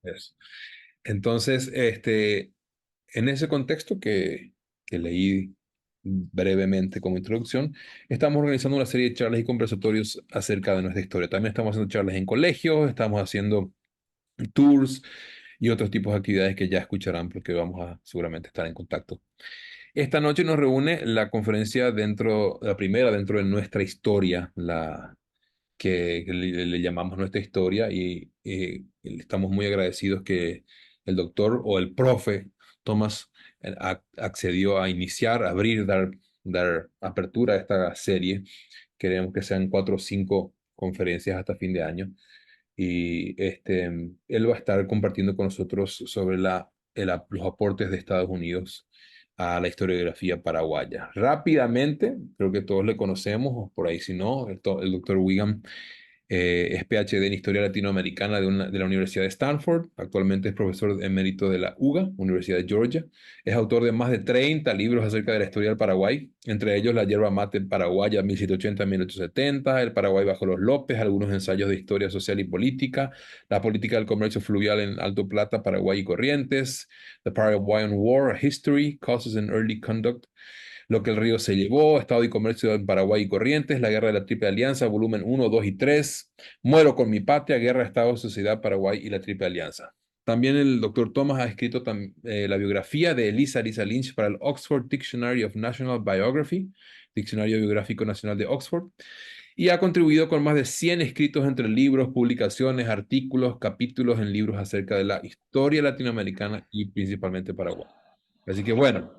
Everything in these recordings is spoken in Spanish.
Eso. Entonces, en ese contexto que leí brevemente como introducción, estamos organizando una serie de charlas y conversatorios acerca de nuestra historia. También estamos haciendo charlas en colegios, estamos haciendo tours y otros tipos de actividades que ya escucharán porque vamos a seguramente estar en contacto. Esta noche nos reúne la conferencia la primera dentro de nuestra historia, que le llamamos nuestra historia y estamos muy agradecidos que el doctor o el profe Thomas accedió a iniciar, abrir, dar apertura a esta serie. Queremos que sean 4 o 5 conferencias hasta fin de año y él va a estar compartiendo con nosotros sobre los aportes de Estados Unidos a la historiografía paraguaya. Rápidamente, creo que todos le conocemos, o por ahí si no, el doctor Wiggum es PhD en Historia Latinoamericana de la Universidad de Stanford. Actualmente es profesor emérito de la UGA, Universidad de Georgia. Es autor de más de 30 libros acerca de la historia del Paraguay, entre ellos La yerba mate paraguaya 1780-1870, El Paraguay bajo los López, algunos ensayos de historia social y política, La política del comercio fluvial en Alto Plata, Paraguay y Corrientes, The Paraguayan War, A History, Causes and Early Conduct, Lo que el río se llevó, Estado y Comercio en Paraguay y Corrientes, La Guerra de la Triple Alianza, volumen 1, 2 y 3, Muero con mi patria, Guerra, Estado, Sociedad, Paraguay y la Triple Alianza. También el doctor Thomas ha escrito la biografía de Lisa Lynch para el Oxford Dictionary of National Biography, Diccionario Biográfico Nacional de Oxford, y ha contribuido con más de 100 escritos entre libros, publicaciones, artículos, capítulos en libros acerca de la historia latinoamericana y principalmente Paraguay. Así que bueno,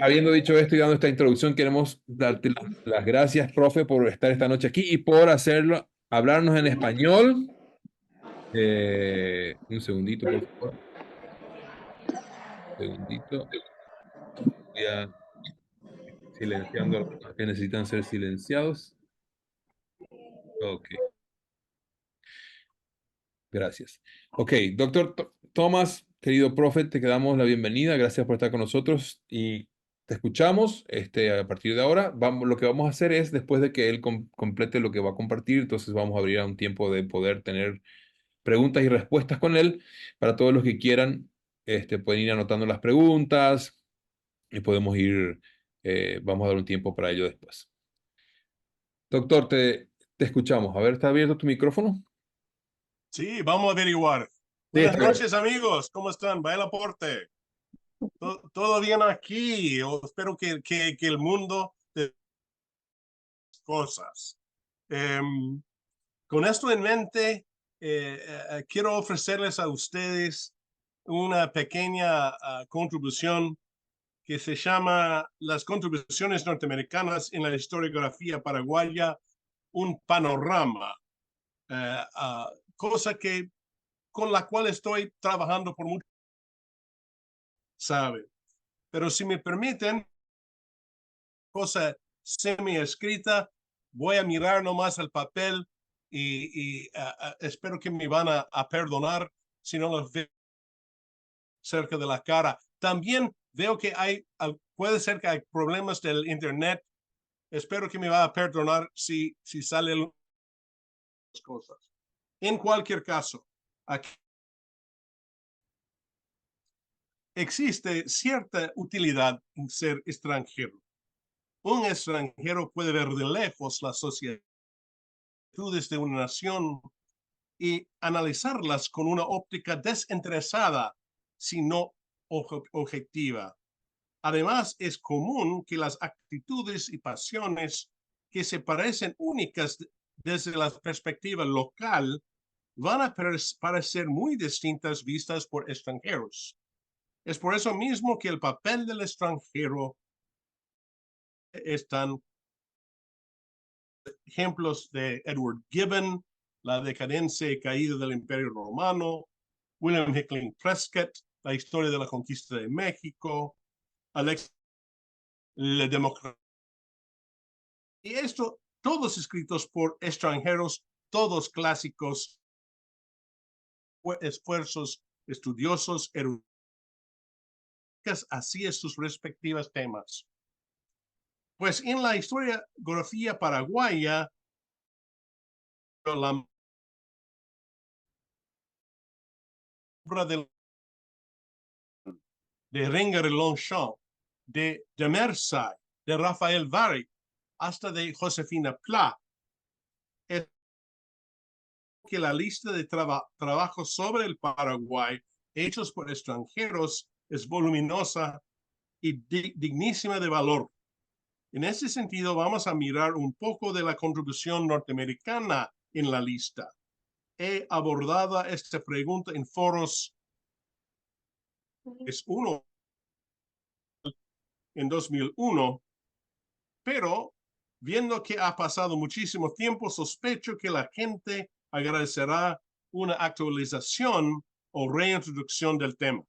habiendo dicho esto y dando esta introducción, queremos darte las gracias, profe, por estar esta noche aquí y por hacerlo, hablarnos en español. Un segundito, por favor. Un segundito. Voy a silenciando a los que necesitan ser silenciados. Ok, gracias. Ok, doctor Tomás, querido profe, te damos la bienvenida. Gracias por estar con nosotros y te escuchamos. A partir de ahora, lo que vamos a hacer es, después de que él complete lo que va a compartir, entonces vamos a abrir a un tiempo de poder tener preguntas y respuestas con él. Para todos los que quieran, pueden ir anotando las preguntas y podemos vamos a dar un tiempo para ello después. Doctor, te escuchamos. A ver, ¿está abierto tu micrófono? Sí, vamos a averiguar. Sí, Buenas está bien. noches, amigos. ¿Cómo están? Vaya el aporte. ¿Todo bien aquí? Espero que el mundo de cosas. Em, con esto en mente, quiero ofrecerles a ustedes una pequeña contribución que se llama Las contribuciones norteamericanas en la historiografía paraguaya, un panorama, cosa con la cual estoy trabajando por mucho, sabe. Pero si me permiten, cosa semi escrita, voy a mirar nomás el papel y espero que me van a perdonar si no los veo cerca de la cara. También veo que puede ser que hay problemas del internet. Espero que me va a perdonar si salen las cosas. En cualquier caso, aquí existe cierta utilidad en ser extranjero. Un extranjero puede ver de lejos la sociedad de una nación y analizarlas con una óptica desinteresada, sino objetiva. Además, es común que las actitudes y pasiones que se parecen únicas desde la perspectiva local van a parecer muy distintas vistas por extranjeros. Es por eso mismo que el papel del extranjero es tan ejemplos de Edward Gibbon, La decadencia y caída del Imperio Romano, William Hickling Prescott, La historia de la conquista de México, Alex Le Democracia. Y esto, todos escritos por extranjeros, todos clásicos, esfuerzos estudiosos, eruditos, así es sus respectivos temas. Pues en la historiografía paraguaya, la obra de Ringar Longchamp, de Mersay, de Rafael Varric, hasta de Josefina Pla. Es que la lista de trabajos sobre el Paraguay hechos por extranjeros es voluminosa y dignísima de valor. En ese sentido, vamos a mirar un poco de la contribución norteamericana en la lista. He abordado esta pregunta en foros. Es uno en 2001, pero viendo que ha pasado muchísimo tiempo, sospecho que la gente agradecerá una actualización o reintroducción del tema.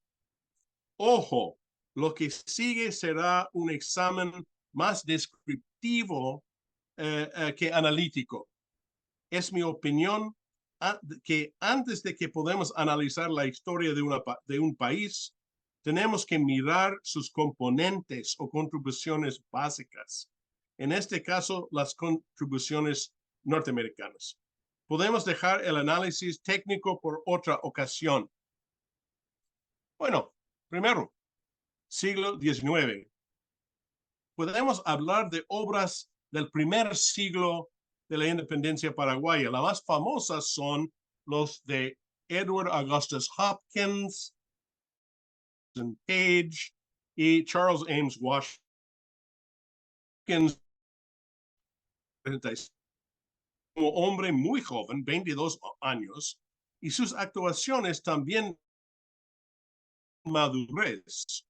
Ojo, lo que sigue será un examen más descriptivo que analítico. Es mi opinión que antes de que podamos analizar la historia de un país, tenemos que mirar sus componentes o contribuciones básicas. En este caso, las contribuciones norteamericanas. Podemos dejar el análisis técnico por otra ocasión. Bueno, primero, siglo XIX. Podemos hablar de obras del primer siglo de la independencia paraguaya. Las más famosas son los de Edward Augustus Hopkins, Page y Charles Ames Washington. Como hombre muy joven, 22 años, y sus actuaciones también madurez.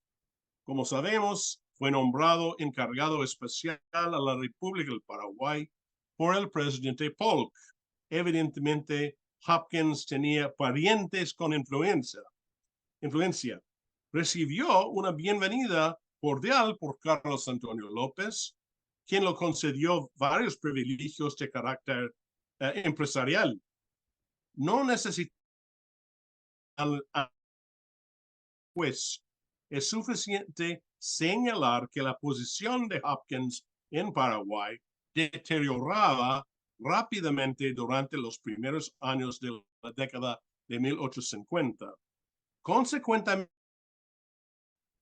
Como sabemos, fue nombrado encargado especial a la República del Paraguay por el presidente Polk. Evidentemente, Hopkins tenía parientes con influencia. Recibió una bienvenida cordial por Carlos Antonio López, quien lo concedió varios privilegios de carácter empresarial. No necesita, pues, es suficiente señalar que la posición de Hopkins en Paraguay deterioraba rápidamente durante los primeros años de la década de 1850. Consecuentemente,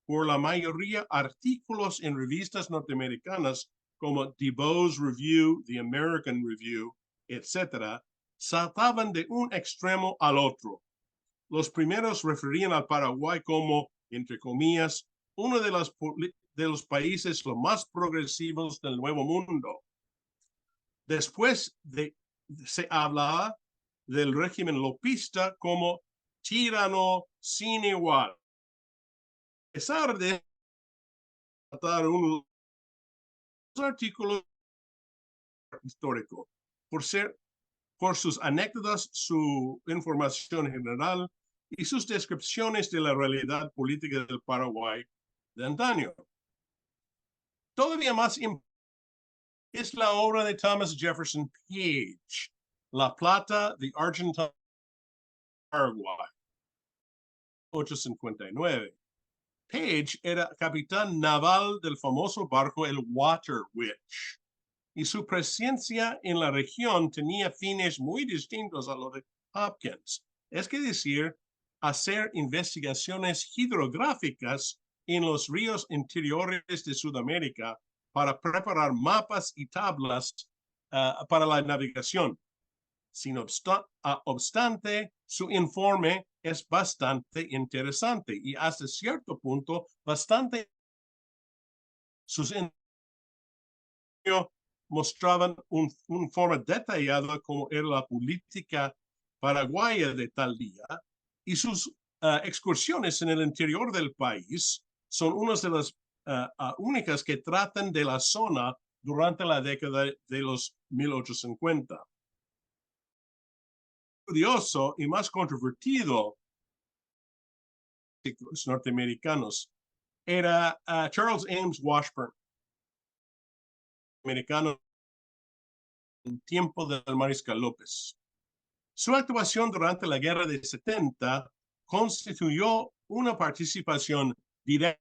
por la mayoría artículos en revistas norteamericanas como DeBow's Review, The American Review, etc., saltaban de un extremo al otro. Los primeros referían al Paraguay como, entre comillas, uno de los países los más progresivos del Nuevo Mundo. Después se hablaba del régimen lopista como tirano sin igual. A pesar de tratar un artículo histórico, por sus anécdotas, su información general y sus descripciones de la realidad política del Paraguay de antaño. Todavía más es la obra de Thomas Jefferson Page, La Plata, The Argentine Paraguay, 1859. Page era capitán naval del famoso barco el Water Witch, y su presencia en la región tenía fines muy distintos a los de Hopkins. Es decir, hacer investigaciones hidrográficas en los ríos interiores de Sudamérica para preparar mapas y tablas para la navegación. Sin obstante, su informe es bastante interesante y hasta cierto punto bastante. Sus mostraban una forma detallada como era la política paraguaya de tal día, y sus excursiones en el interior del país son unas de las únicas que tratan de la zona durante la década de los 1850. Curioso y más controvertido los norteamericanos era Charles Ames Washburn, americano en tiempo del mariscal López. Su actuación durante la guerra de 70 constituyó una participación directa,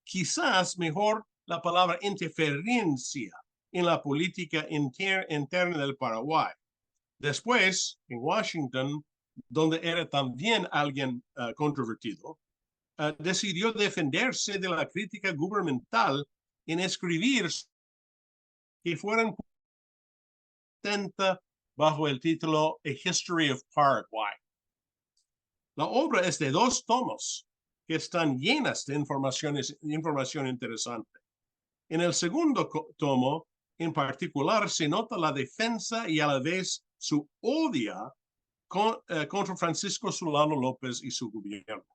quizás mejor la palabra interferencia en la política interna del Paraguay. Después, en Washington, donde era también alguien controvertido, decidió defenderse de la crítica gubernamental en escribir que fueran 70 bajo el título A History of Paraguay. La obra es de 2 tomos que están llenas de información interesante. En el segundo tomo, en particular, se nota la defensa y a la vez su odio contra Francisco Solano López y su gobierno.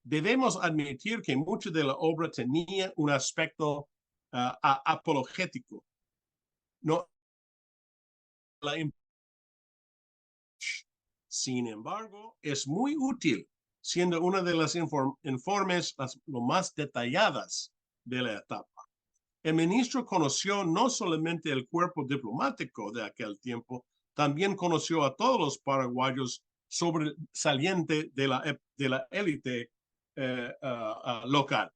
Debemos admitir que mucho de la obra tenía un aspecto apologético. No, sin embargo, es muy útil, siendo una de las informes lo más detalladas de la etapa. El ministro conoció no solamente el cuerpo diplomático de aquel tiempo, también conoció a todos los paraguayos sobresalientes de la élite local.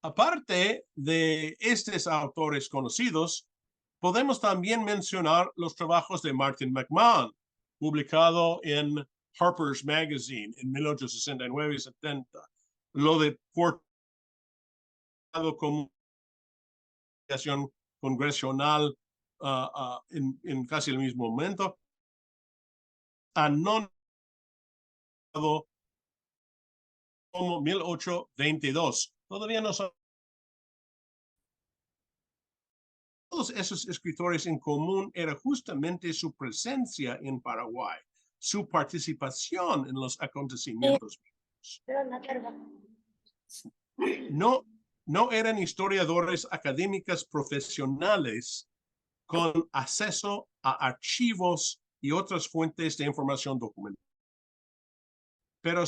Aparte de estos autores conocidos, podemos también mencionar los trabajos de Martin McMahon, publicado en Harper's Magazine en 1869 y 70, lo de como congresional en casi el mismo momento, anónimo como 1822. Todavía no son todos esos escritores en común era justamente su presencia en Paraguay, su participación en los acontecimientos. No eran historiadores académicos profesionales con acceso a archivos y otras fuentes de información documental, pero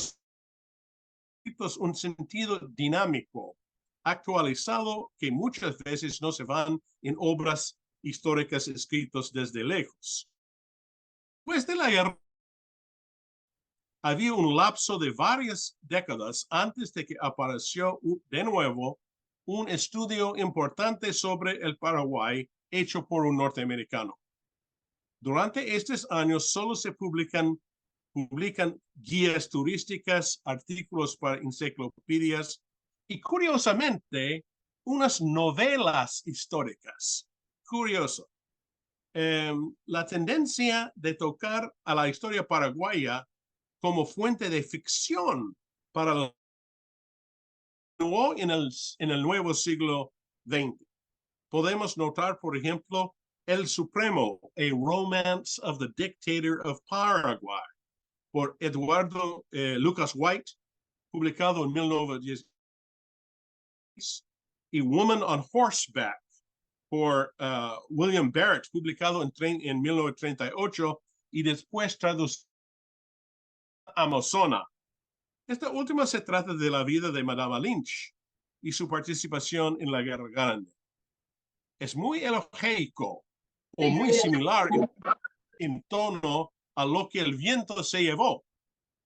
un sentido dinámico, actualizado, que muchas veces no se van en obras históricas escritas desde lejos. Después de la guerra, había un lapso de varias décadas antes de que apareció de nuevo un estudio importante sobre el Paraguay hecho por un norteamericano. Durante estos años solo se publican guías turísticas, artículos para enciclopedias y, curiosamente, unas novelas históricas. Curioso. La tendencia de tocar a la historia paraguaya como fuente de ficción para en el nuevo siglo XX. Podemos notar, por ejemplo, El Supremo, A Romance of the Dictator of Paraguay, por Eduardo Lucas White, publicado en 1910, y Woman on Horseback, por William Barrett, publicado en 1938 y después traducido a Amazona. Esta última se trata de la vida de Madame Lynch y su participación en la Guerra Grande. Es muy elogico o muy similar en tono a lo que El viento se llevó,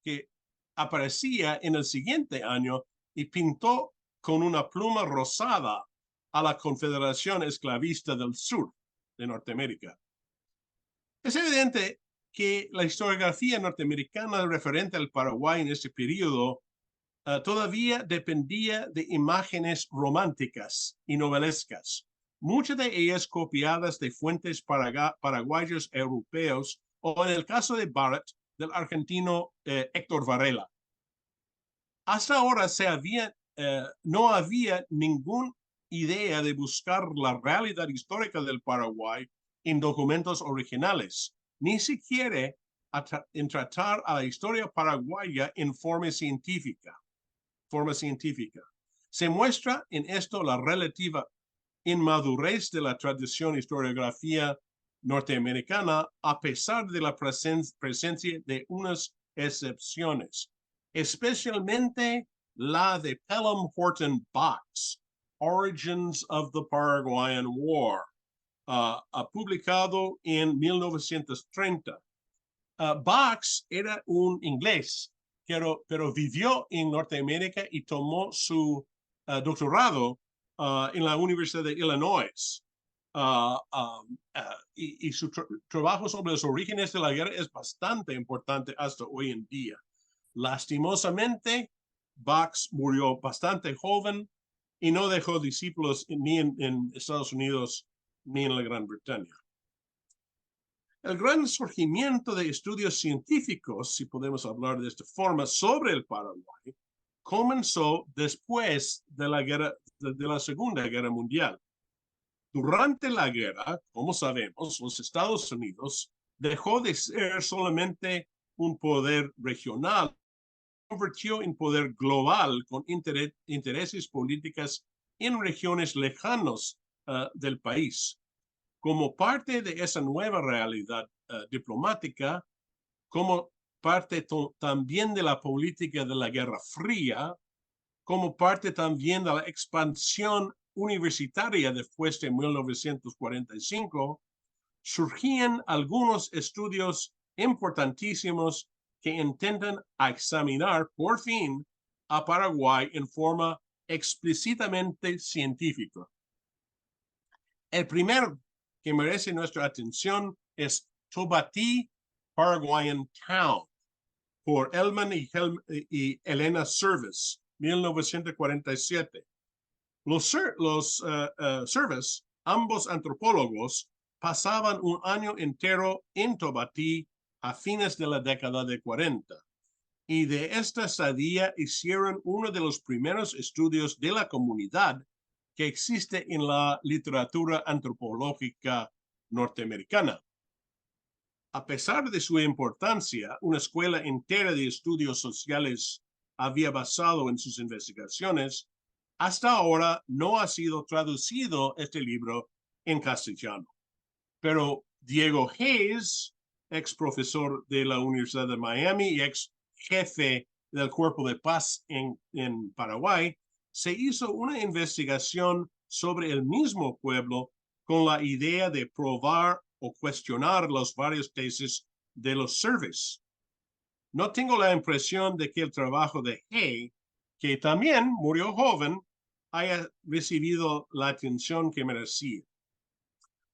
que aparecía en el siguiente año y pintó con una pluma rosada a la Confederación Esclavista del Sur de Norteamérica. Es evidente que la historiografía norteamericana referente al Paraguay en este periodo todavía dependía de imágenes románticas y novelescas, muchas de ellas copiadas de fuentes paraguayos europeos o, en el caso de Barrett, del argentino Héctor Varela. Hasta ahora no había ninguna idea de buscar la realidad histórica del Paraguay en documentos originales, ni siquiera en tratar a la historia paraguaya en forma científica. Se muestra en esto la relativa inmadurez de la tradición historiografía norteamericana, a pesar de la presencia de unas excepciones, especialmente la de Pelham Horton Box, Origins of the Paraguayan War, publicado en 1930. Box era un inglés, pero vivió en Norteamérica y tomó su doctorado en la Universidad de Illinois. y su trabajo sobre los orígenes de la guerra es bastante importante hasta hoy en día. Lastimosamente, Bax murió bastante joven y no dejó discípulos ni en Estados Unidos ni en la Gran Bretaña. El gran surgimiento de estudios científicos, si podemos hablar de esta forma, sobre el Paraguay, comenzó después de la Segunda Guerra Mundial. Durante la guerra, como sabemos, los Estados Unidos dejó de ser solamente un poder regional, convirtió en poder global con intereses políticas en regiones lejanas del país. Como parte de esa nueva realidad diplomática, como parte también de la política de la Guerra Fría, como parte también de la expansión universitaria después de 1945, surgían algunos estudios importantísimos que intentan examinar por fin a Paraguay en forma explícitamente científica. El primero que merece nuestra atención es Tobatí, Paraguayan Town, por Elman y Elena Service, 1947. Los Service, ambos antropólogos, pasaban un año entero en Tobatí a fines de la década de 40. Y de esta estadía hicieron uno de los primeros estudios de la comunidad que existe en la literatura antropológica norteamericana. A pesar de su importancia, una escuela entera de estudios sociales había basado en sus investigaciones. Hasta ahora no ha sido traducido este libro en castellano. Pero Diego Hayes, ex profesor de la Universidad de Miami y ex jefe del Cuerpo de Paz en Paraguay, se hizo una investigación sobre el mismo pueblo con la idea de probar o cuestionar las varias tesis de los Service. No tengo la impresión de que el trabajo de Hay, que también murió joven, haya recibido la atención que merecía.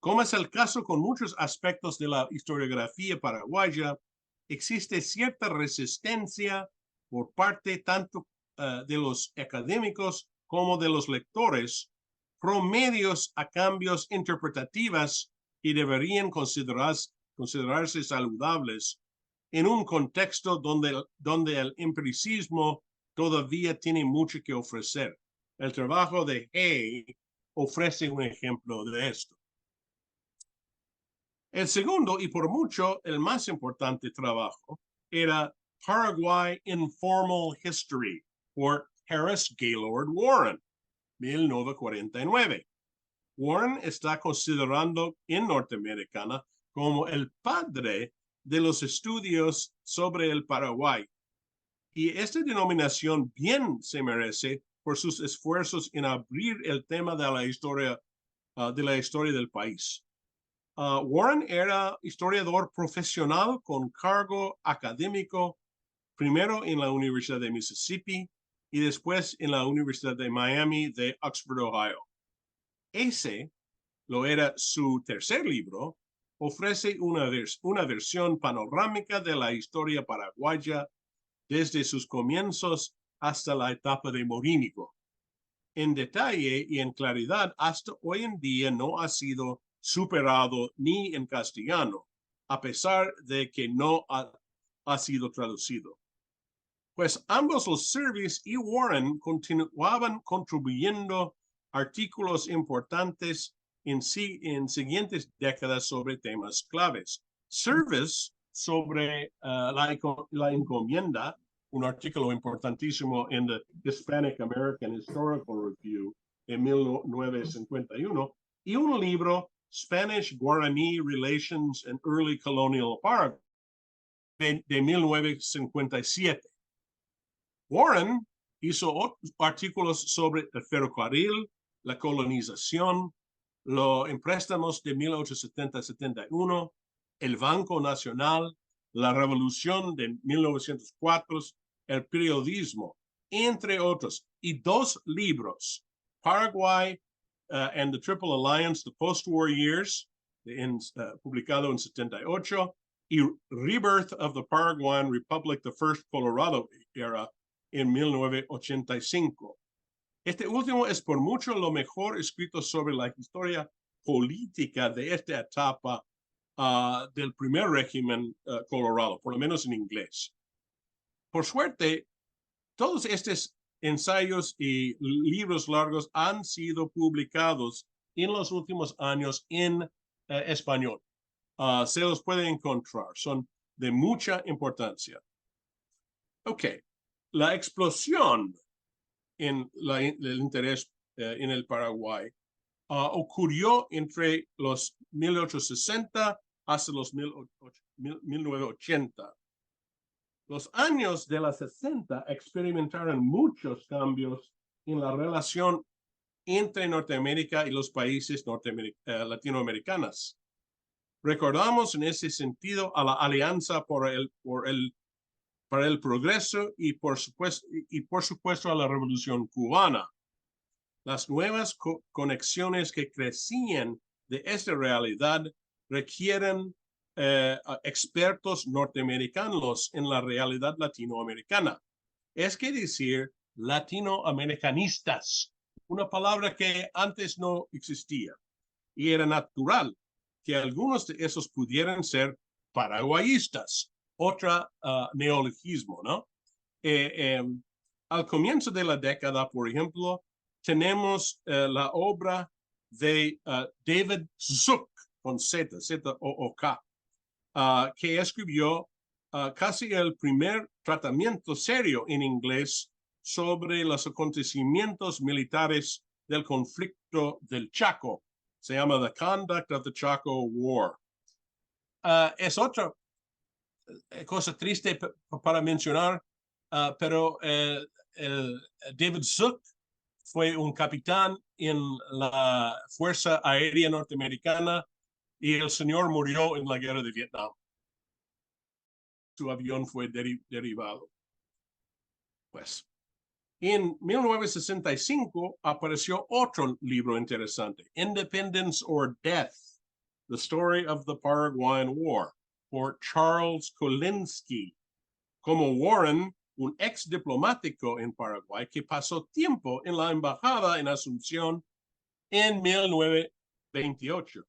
Como es el caso con muchos aspectos de la historiografía paraguaya, existe cierta resistencia por parte tanto de los académicos como de los lectores, promedios a cambios interpretativos que deberían considerarse saludables en un contexto donde el empiricismo todavía tiene mucho que ofrecer. El trabajo de Hay ofrece un ejemplo de esto. El segundo, y por mucho el más importante trabajo, era Paraguay Informal History, por Harris Gaylord Warren, 1949. Warren está considerando en Norteamericana como el padre de los estudios sobre el Paraguay. Y esta denominación bien se merece por sus esfuerzos en abrir el tema de la historia del país. Warren era historiador profesional con cargo académico, primero en la Universidad de Mississippi y después en la Universidad de Miami de Oxford, Ohio. Ese lo era su tercer libro, ofrece una versión panorámica de la historia paraguaya desde sus comienzos hasta la etapa de Morínigo. En detalle y en claridad, hasta hoy en día no ha sido superado ni en castellano, a pesar de que no ha sido traducido. Pues ambos los Service y Warren continuaban contribuyendo artículos importantes en siguientes décadas sobre temas claves. Service sobre la encomienda, un artículo importantísimo en the Hispanic American Historical Review en 1951, y un libro, Spanish-Guarani Relations and Early Colonial Paraguay, de 1957. Warren hizo artículos sobre el ferrocarril, la colonización, los préstamos de 1870-71, el Banco Nacional, la Revolución de 1904, el periodismo, entre otros, y dos libros, Paraguay and the Triple Alliance, The Post-War Years, publicado en 78, y Rebirth of the Paraguayan Republic, the First Colorado Era, en 1985. Este último es por mucho lo mejor escrito sobre la historia política de esta etapa del primer régimen colorado, por lo menos en inglés. Por suerte, todos estos ensayos y libros largos han sido publicados en los últimos años en español. Se los puede encontrar, son de mucha importancia. Ok, la explosión en el interés en el Paraguay ocurrió entre los 1860 hasta los 1980. Los años de los 60 experimentaron muchos cambios en la relación entre Norteamérica y los países latinoamericanos. Recordamos en ese sentido a la Alianza para el Progreso y por supuesto a la Revolución Cubana. Las nuevas conexiones que crecían de esta realidad requieren expertos norteamericanos en la realidad latinoamericana. Es que decir, latinoamericanistas, una palabra que antes no existía. Y era natural que algunos de esos pudieran ser paraguayistas, otro neologismo, ¿no? Al comienzo de la década, por ejemplo, tenemos la obra de David Zook, con Z, Z-O-O-K, que escribió casi el primer tratamiento serio en inglés sobre los acontecimientos militares del conflicto del Chaco. Se llama The Conduct of the Chaco War. Es otra cosa triste para mencionar, pero David Zook fue un capitán en la Fuerza Aérea Norteamericana y el señor murió en la guerra de Vietnam. Su avión fue derribado. Pues, en 1965 apareció otro libro interesante, Independence or Death, The Story of the Paraguayan War, por Charles Kolinsky. Como Warren, un ex diplomático en Paraguay que pasó tiempo en la embajada en Asunción en 1928.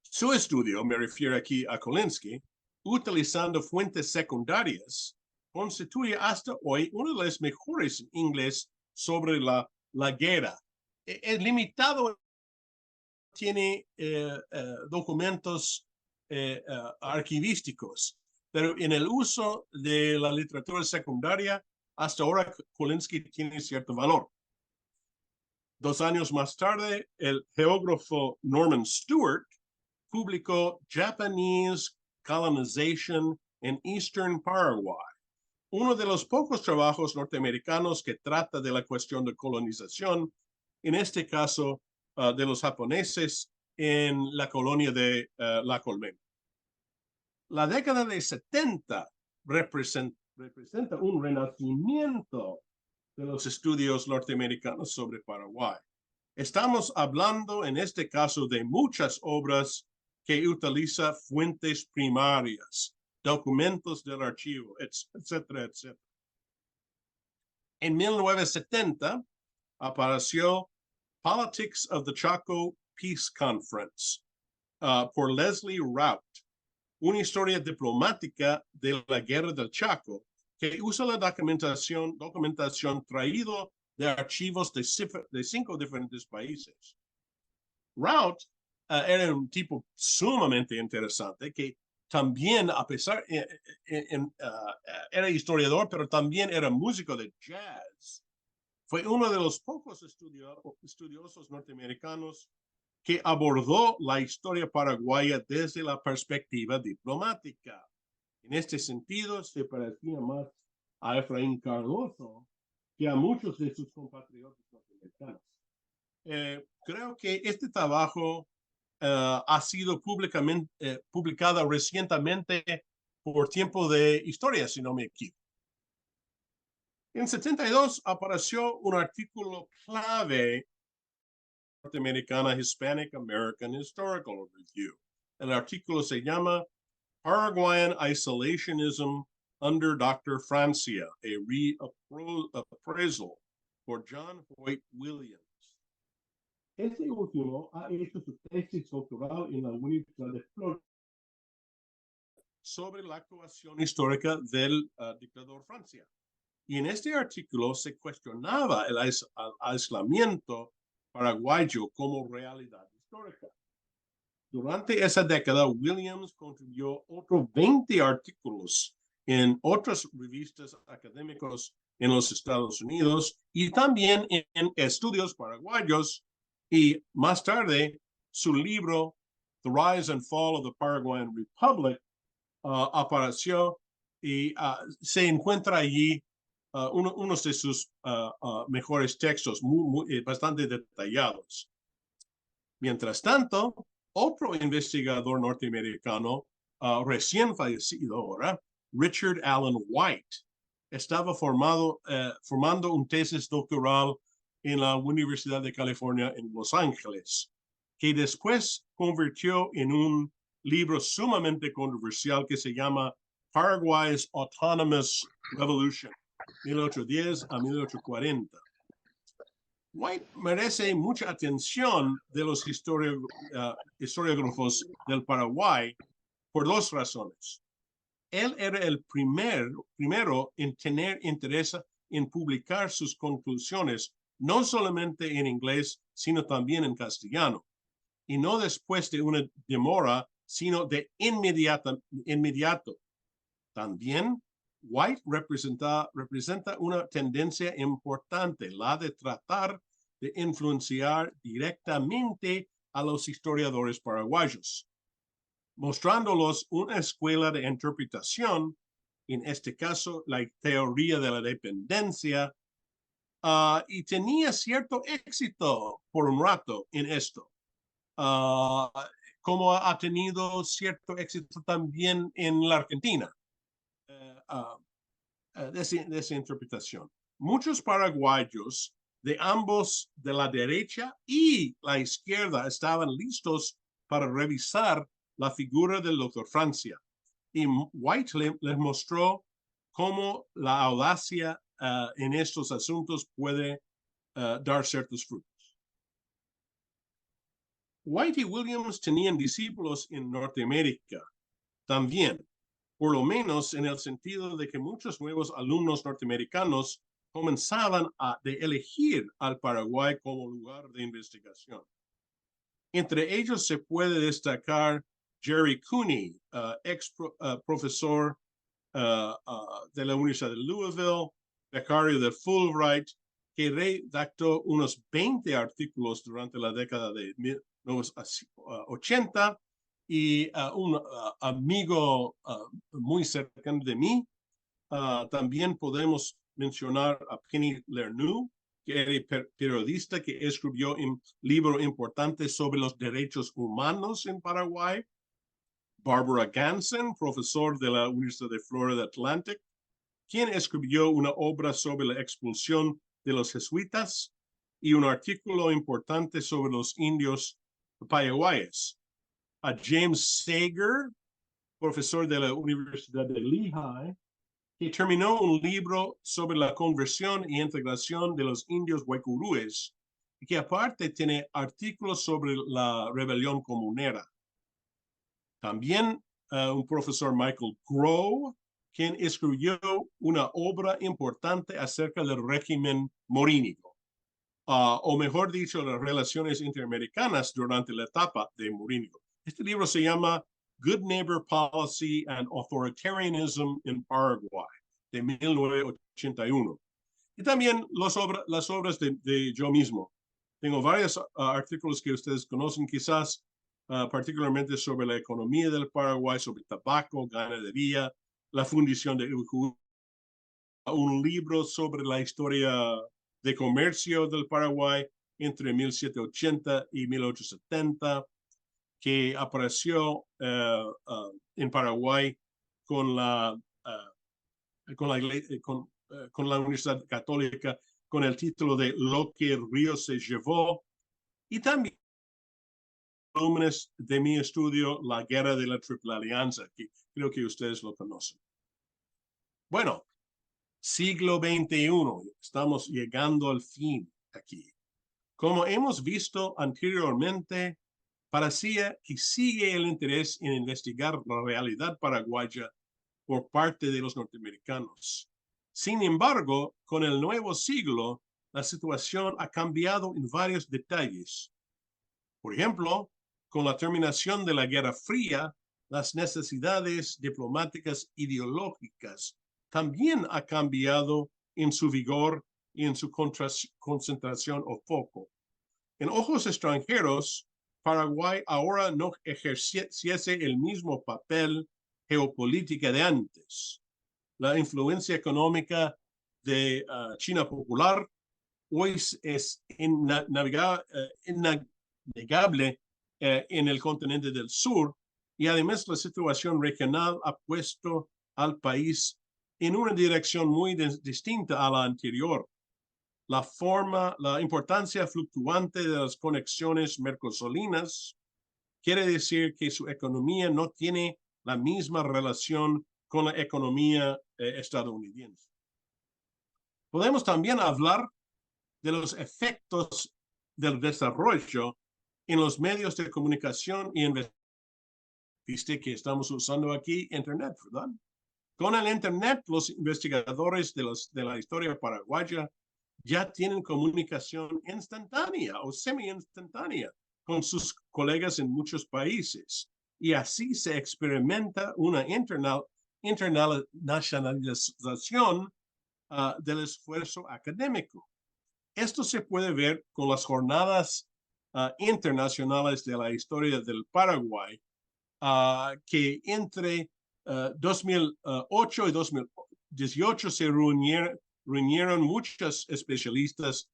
Su estudio, me refiero aquí a Kolinsky, utilizando fuentes secundarias, constituye hasta hoy uno de los mejores en inglés sobre la guerra. Es limitado, tiene documentos archivísticos, pero en el uso de la literatura secundaria, hasta ahora Kolinsky tiene cierto valor. 2 años más tarde, el geógrafo Norman Stewart publicó Japanese Colonization in Eastern Paraguay, uno de los pocos trabajos norteamericanos que trata de la cuestión de colonización, en este caso de los japoneses en la colonia de La Colmena. La década de 70 representa un renacimiento de los estudios norteamericanos sobre Paraguay. Estamos hablando en este caso de muchas obras que utilizan fuentes primarias, documentos del archivo, etcétera, etcétera. En 1970 apareció Politics of the Chaco Peace Conference por Leslie Rout, una historia diplomática de la guerra del Chaco que usa la documentación traído de archivos de 5 diferentes países. Rout era un tipo sumamente interesante que también, a pesar, era historiador, pero también era músico de jazz. Fue uno de los pocos estudiosos norteamericanos que abordó la historia paraguaya desde la perspectiva diplomática. En este sentido, se parecía más a Efraín Cardoso que a muchos de sus compatriotas norteamericanos. Creo que este trabajo ha sido publicado recientemente por Tiempo de Historia, si no me equivoco. En 72 apareció un artículo clave Norteamericana Hispanic American Historical Review. El artículo se llama Paraguayan Isolationism under Dr. Francia, a reappraisal por John Hoyt Williams. Este último ha hecho su tesis doctoral en la Universidad de Florida sobre la actuación histórica del dictador Francia. Y en este artículo se cuestionaba el aislamiento paraguayo como realidad histórica. Durante esa década, Williams contribuyó otros 20 artículos en otras revistas académicas en los Estados Unidos y también en estudios paraguayos. Y más tarde, su libro, The Rise and Fall of the Paraguayan Republic, apareció y se encuentra allí unos de sus mejores textos, bastante detallados. Mientras tanto, otro investigador norteamericano recién fallecido ahora, Richard Allen White, estaba formando un tesis doctoral en la Universidad de California en Los Ángeles, que después convirtió en un libro sumamente controversial que se llama Paraguay's Autonomous Revolution, 1810 a 1840. White merece mucha atención de los historiógrafos del Paraguay por dos razones. Él era el primero en tener interés en publicar sus conclusiones, no solamente en inglés, sino también en castellano, y no después de una demora, sino de inmediato. También White representa una tendencia importante, la de tratar de influenciar directamente a los historiadores paraguayos, mostrándolos una escuela de interpretación, en este caso la teoría de la dependencia, y tenía cierto éxito por un rato en esto, como ha tenido cierto éxito también en la Argentina. De esa interpretación. Muchos paraguayos de ambos, de la derecha y la izquierda, estaban listos para revisar la figura del doctor Francia. Y White les mostró cómo la audacia en estos asuntos puede dar ciertos frutos. White y Williams tenían discípulos en Norteamérica también, por lo menos en el sentido de que muchos nuevos alumnos norteamericanos comenzaban a elegir al Paraguay como lugar de investigación. Entre ellos se puede destacar Jerry Cooney, profesor de la Universidad de Louisville, becario de Fulbright, que redactó unos 20 artículos durante la década de 1980, y un amigo muy cercano de mí. También podemos mencionar a Penny Lernoux, que era periodista que escribió un libro importante sobre los derechos humanos en Paraguay. Barbara Gansen, profesor de la Universidad de Florida Atlantic, quien escribió una obra sobre la expulsión de los jesuitas y un artículo importante sobre los indios paraguayos. A James Sager, profesor de la Universidad de Lehigh, que terminó un libro sobre la conversión y integración de los indios guaycurúes, y que aparte tiene artículos sobre la rebelión comunera. También un profesor Michael Grove, quien escribió una obra importante acerca del régimen morínico, o mejor dicho, las relaciones interamericanas durante la etapa de Morínigo. Este libro se llama Good Neighbor Policy and Authoritarianism in Paraguay, de 1981. Y también las obras de yo mismo. Tengo varios artículos que ustedes conocen quizás, particularmente sobre la economía del Paraguay, sobre tabaco, ganadería, la fundición de un libro sobre la historia de comercio del Paraguay entre 1780 y 1870, que apareció en Paraguay con la Universidad Católica con el título de Lo que el río se llevó, y también volúmenes de mi estudio, La Guerra de la Triple Alianza, que creo que ustedes lo conocen. Bueno, siglo XXI, estamos llegando al fin aquí. Como hemos visto anteriormente, parecía que sigue el interés en investigar la realidad paraguaya por parte de los norteamericanos. Sin embargo, con el nuevo siglo, la situación ha cambiado en varios detalles. Por ejemplo, con la terminación de la Guerra Fría, las necesidades diplomáticas ideológicas también han cambiado en su vigor y en su concentración o foco. En ojos extranjeros, Paraguay ahora no ejerciese el mismo papel geopolítico de antes. La influencia económica de China popular hoy es innegable en el continente del sur y además la situación regional ha puesto al país en una dirección muy distinta a la anterior. La importancia fluctuante de las conexiones mercosolinas quiere decir que su economía no tiene la misma relación con la economía estadounidense. Podemos también hablar de los efectos del desarrollo en los medios de comunicación y viste que estamos usando aquí Internet, ¿verdad? Con el Internet, los investigadores de la historia paraguaya ya tienen comunicación instantánea o semi-instantánea con sus colegas en muchos países. Y así se experimenta una internacionalización del esfuerzo académico. Esto se puede ver con las jornadas internacionales de la historia del Paraguay, que entre 2008 y 2018 se reunieron muchos especialistas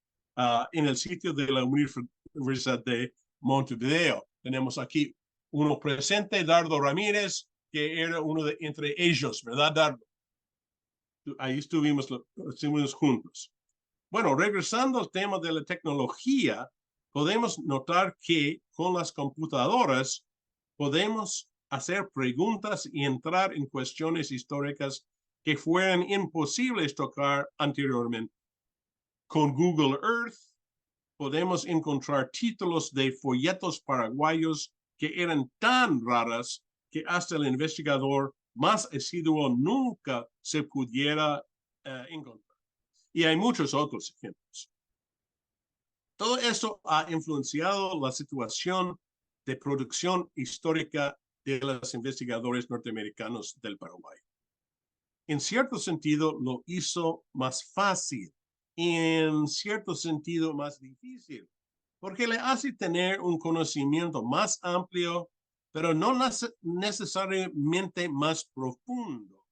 en el sitio de la Universidad de Montevideo. Tenemos aquí uno presente, Dardo Ramírez, que era uno de entre ellos, ¿verdad, Dardo? Ahí estuvimos juntos. Bueno, regresando al tema de la tecnología, podemos notar que con las computadoras podemos hacer preguntas y entrar en cuestiones históricas que fueran imposibles tocar anteriormente. Con Google Earth podemos encontrar títulos de folletos paraguayos que eran tan raras que hasta el investigador más asiduo nunca se pudiera encontrar. Y hay muchos otros ejemplos. Todo esto ha influenciado la situación de producción histórica de los investigadores norteamericanos del Paraguay. En cierto sentido, lo hizo más fácil, en cierto sentido más difícil, porque le hace tener un conocimiento más amplio, pero no necesariamente más profundo.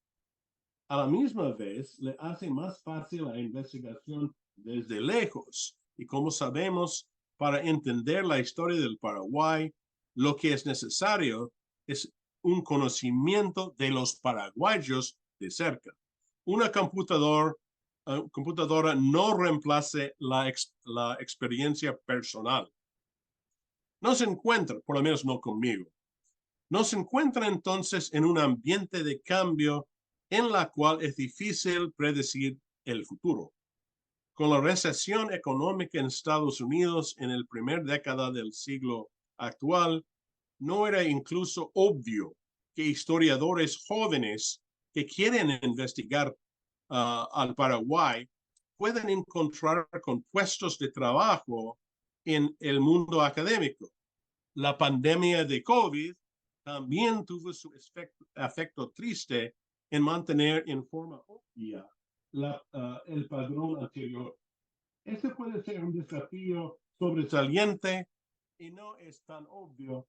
A la misma vez, le hace más fácil la investigación desde lejos. Y como sabemos, para entender la historia del Paraguay, lo que es necesario es un conocimiento de los paraguayos de cerca. Una computadora no reemplace la experiencia personal. No se encuentra, por lo menos no conmigo, no se encuentra entonces en un ambiente de cambio en la cual es difícil predecir el futuro. Con la recesión económica en Estados Unidos en el primer década del siglo actual, no era incluso obvio que historiadores jóvenes que quieren investigar al Paraguay pueden encontrar con puestos de trabajo en el mundo académico. La pandemia de COVID también tuvo su efecto triste en mantener en forma obvia el padrón anterior. Este puede ser un desafío sobresaliente y no es tan obvio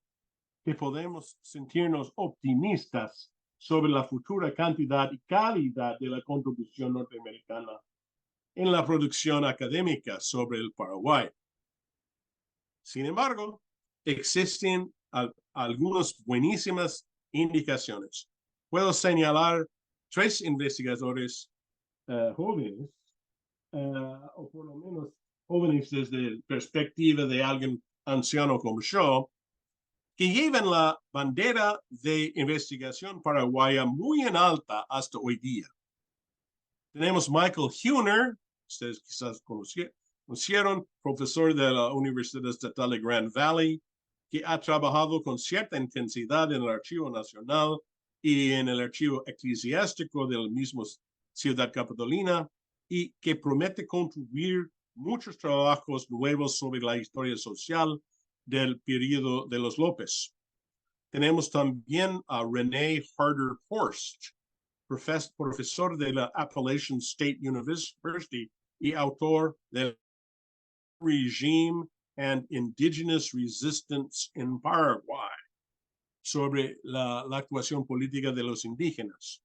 que podemos sentirnos optimistas sobre la futura cantidad y calidad de la contribución norteamericana en la producción académica sobre el Paraguay. Sin embargo, existen algunas buenísimas indicaciones. Puedo señalar 3 investigadores jóvenes, o por lo menos jóvenes desde la perspectiva de alguien anciano como yo, que llevan la bandera de investigación paraguaya muy en alta hasta hoy día. Tenemos Michael Huner, ustedes quizás conocieron, profesor de la Universidad Estatal de Grand Valley, que ha trabajado con cierta intensidad en el Archivo Nacional y en el Archivo Eclesiástico de la misma Ciudad Capitolina, y que promete contribuir muchos trabajos nuevos sobre la historia social del periodo de los López. Tenemos también a René Harder Horst, profesor de la Appalachian State University y autor del Regime and Indigenous Resistance in Paraguay, sobre la actuación política de los indígenas.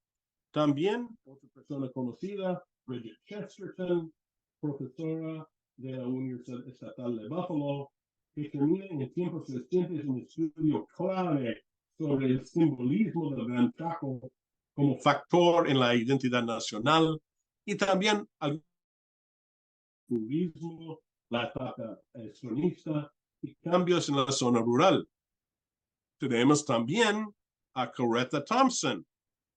También otra persona conocida, Bridget Chesterton, profesora de la Universidad Estatal de Buffalo, que termina en tiempos recientes un estudio clave sobre el simbolismo del Gran Chaco como factor en la identidad nacional, y también al turismo, la etapa sionista y cambios en la zona rural. Tenemos también a Coretta Thompson,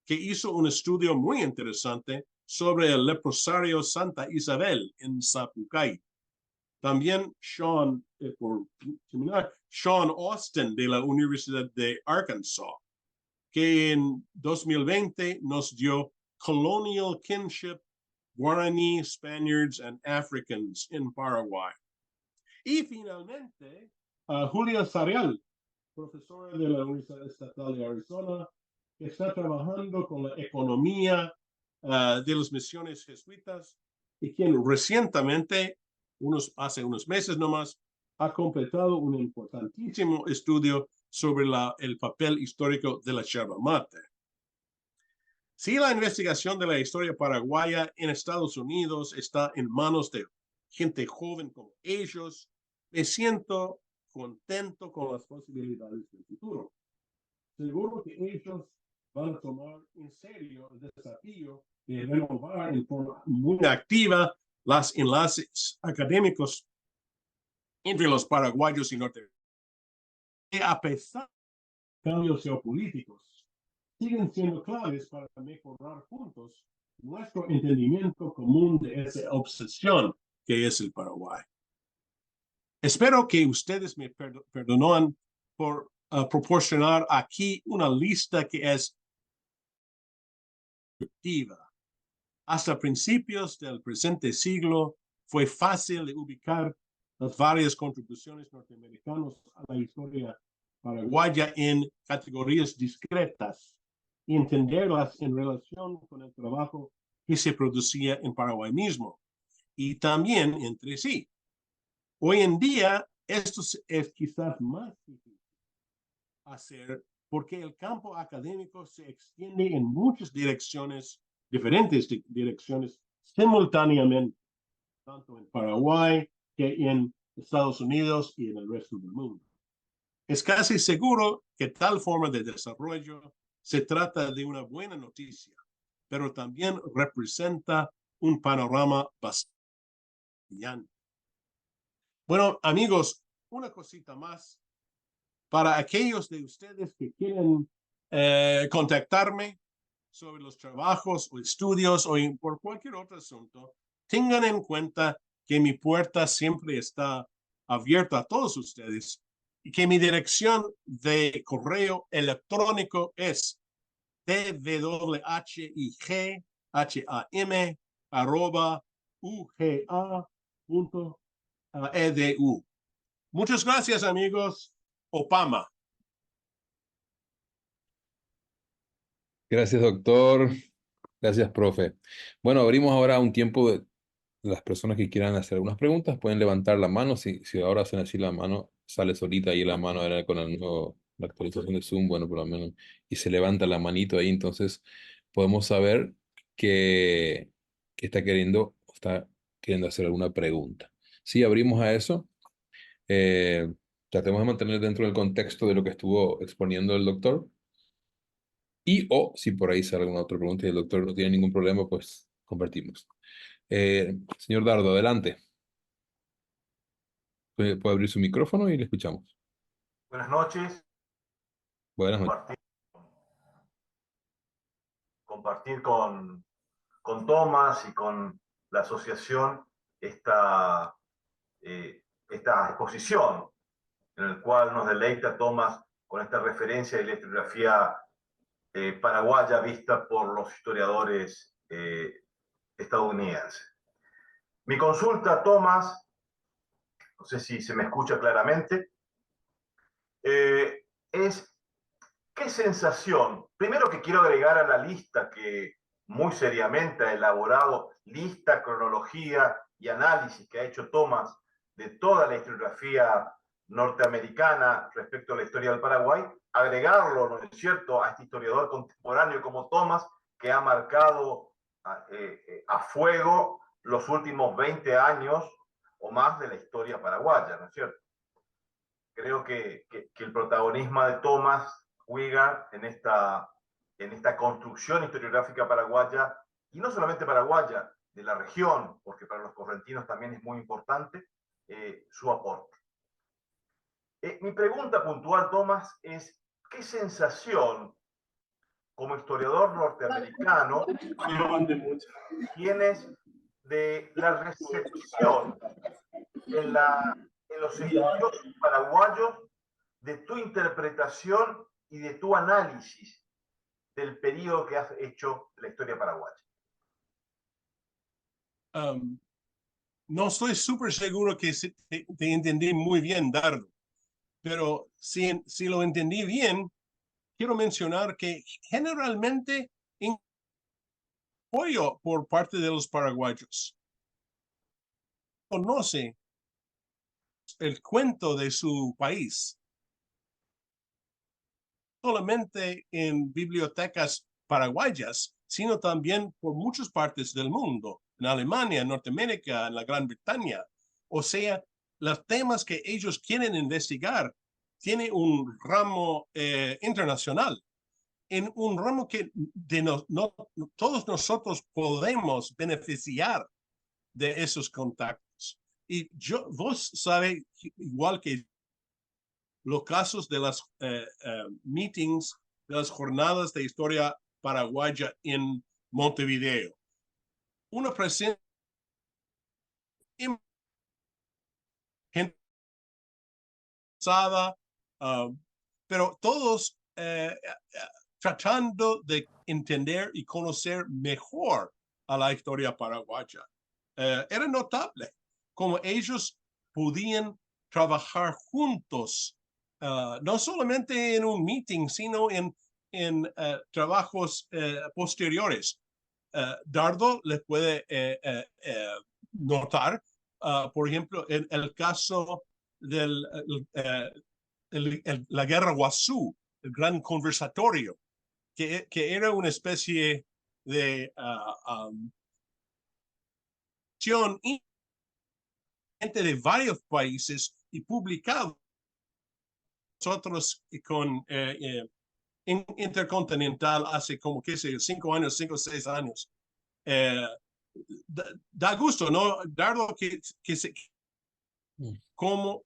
que hizo un estudio muy interesante sobre el leprosario Santa Isabel en Zapucay. También Sean Austin de la Universidad de Arkansas, que en 2020 nos dio Colonial Kinship, Guarani, Spaniards and Africans in Paraguay. Y finalmente, Julia Sarial, profesora de la Universidad Estatal de Arizona, que está trabajando con la economía de las misiones jesuitas y quien recientemente, hace unos meses nomás, ha completado un importantísimo estudio sobre el papel histórico de la yerba mate. Si la investigación de la historia paraguaya en Estados Unidos está en manos de gente joven como ellos, me siento contento con las posibilidades del futuro. Seguro que ellos van a tomar en serio el desafío de renovar en forma muy activa los enlaces académicos entre los paraguayos y norteamericanos. A pesar de cambios geopolíticos, siguen siendo claves para mejorar juntos nuestro entendimiento común de esa obsesión que es el Paraguay. Espero que ustedes me perdonen por proporcionar aquí una lista que es efectiva. Hasta principios del presente siglo fue fácil de ubicar las varias contribuciones norteamericanas a la historia paraguaya en categorías discretas y entenderlas en relación con el trabajo que se producía en Paraguay mismo y también entre sí. Hoy en día esto es quizás más difícil hacer porque el campo académico se extiende en muchas direcciones, diferentes direcciones simultáneamente, tanto en Paraguay que en Estados Unidos y en el resto del mundo. Es casi seguro que tal forma de desarrollo se trata de una buena noticia, pero también representa un panorama bastante brillante. Bueno, amigos, una cosita más. Para aquellos de ustedes que quieren contactarme sobre los trabajos o estudios o por cualquier otro asunto, tengan en cuenta que mi puerta siempre está abierta a todos ustedes y que mi dirección de correo electrónico es twhigham@uga.edu. Muchas gracias, amigos. Opama. Gracias, doctor. Gracias, profe. Bueno, abrimos ahora un tiempo de las personas que quieran hacer algunas preguntas. Pueden levantar la mano. Si ahora hacen así la mano, sale solita ahí la mano era con la actualización de Zoom, bueno, por lo menos, y se levanta la manito ahí. Entonces, podemos saber que está queriendo hacer alguna pregunta. Si abrimos a eso, eh, tratemos de mantener dentro del contexto de lo que estuvo exponiendo el doctor. Y o si por ahí sale alguna otra pregunta y el doctor no tiene ningún problema, pues compartimos. Señor Dardo, adelante. puede abrir su micrófono y le escuchamos. Buenas noches. Buenas noches. Compartir con Tomás y con la asociación esta, esta exposición en el cual nos deleita Tomás con esta referencia de la historiografía paraguaya vista por los historiadores estadounidenses. Mi consulta, Tomás, no sé si se me escucha claramente, es qué sensación, primero que quiero agregar a la lista que muy seriamente ha elaborado, lista, cronología y análisis que ha hecho Tomás de toda la historiografía norteamericana respecto a la historia del Paraguay, agregarlo, ¿no es cierto?, a este historiador contemporáneo como Tomás, que ha marcado a fuego los últimos 20 años o más de la historia paraguaya, ¿no es cierto? Creo que el protagonismo de Tomás Wigan en esta construcción historiográfica paraguaya, y no solamente paraguaya, de la región, porque para los correntinos también es muy importante su aporte. Mi pregunta puntual, Tomás, es ¿qué sensación como historiador norteamericano tienes de la recepción en los estudiosos paraguayos de tu interpretación y de tu análisis del periodo que has hecho de la historia paraguaya? No estoy súper seguro que te entendí muy bien, Dardo, pero si lo entendí bien, quiero mencionar que generalmente apoyo por parte de los paraguayos. Conoce el cuento de su país, solamente en bibliotecas paraguayas, sino también por muchas partes del mundo, en Alemania, en Norteamérica, en la Gran Bretaña. O sea, los temas que ellos quieren investigar tienen un ramo internacional, en un ramo que todos nosotros podemos beneficiar de esos contactos. Y vos sabés, igual que los casos de las meetings, de las jornadas de historia paraguaya en Montevideo. Una presencia gente pero todos tratando de entender y conocer mejor a la historia paraguaya. Era notable como ellos podían trabajar juntos, no solamente en un meeting, sino en trabajos posteriores. Dardo les puede notar, por ejemplo, en el caso de la guerra Guazú, el gran conversatorio, que era una especie de de varios países y publicado nosotros con Intercontinental hace como, qué sé yo, 5 años, 5 o 6 años. Da gusto, ¿no? Darlo como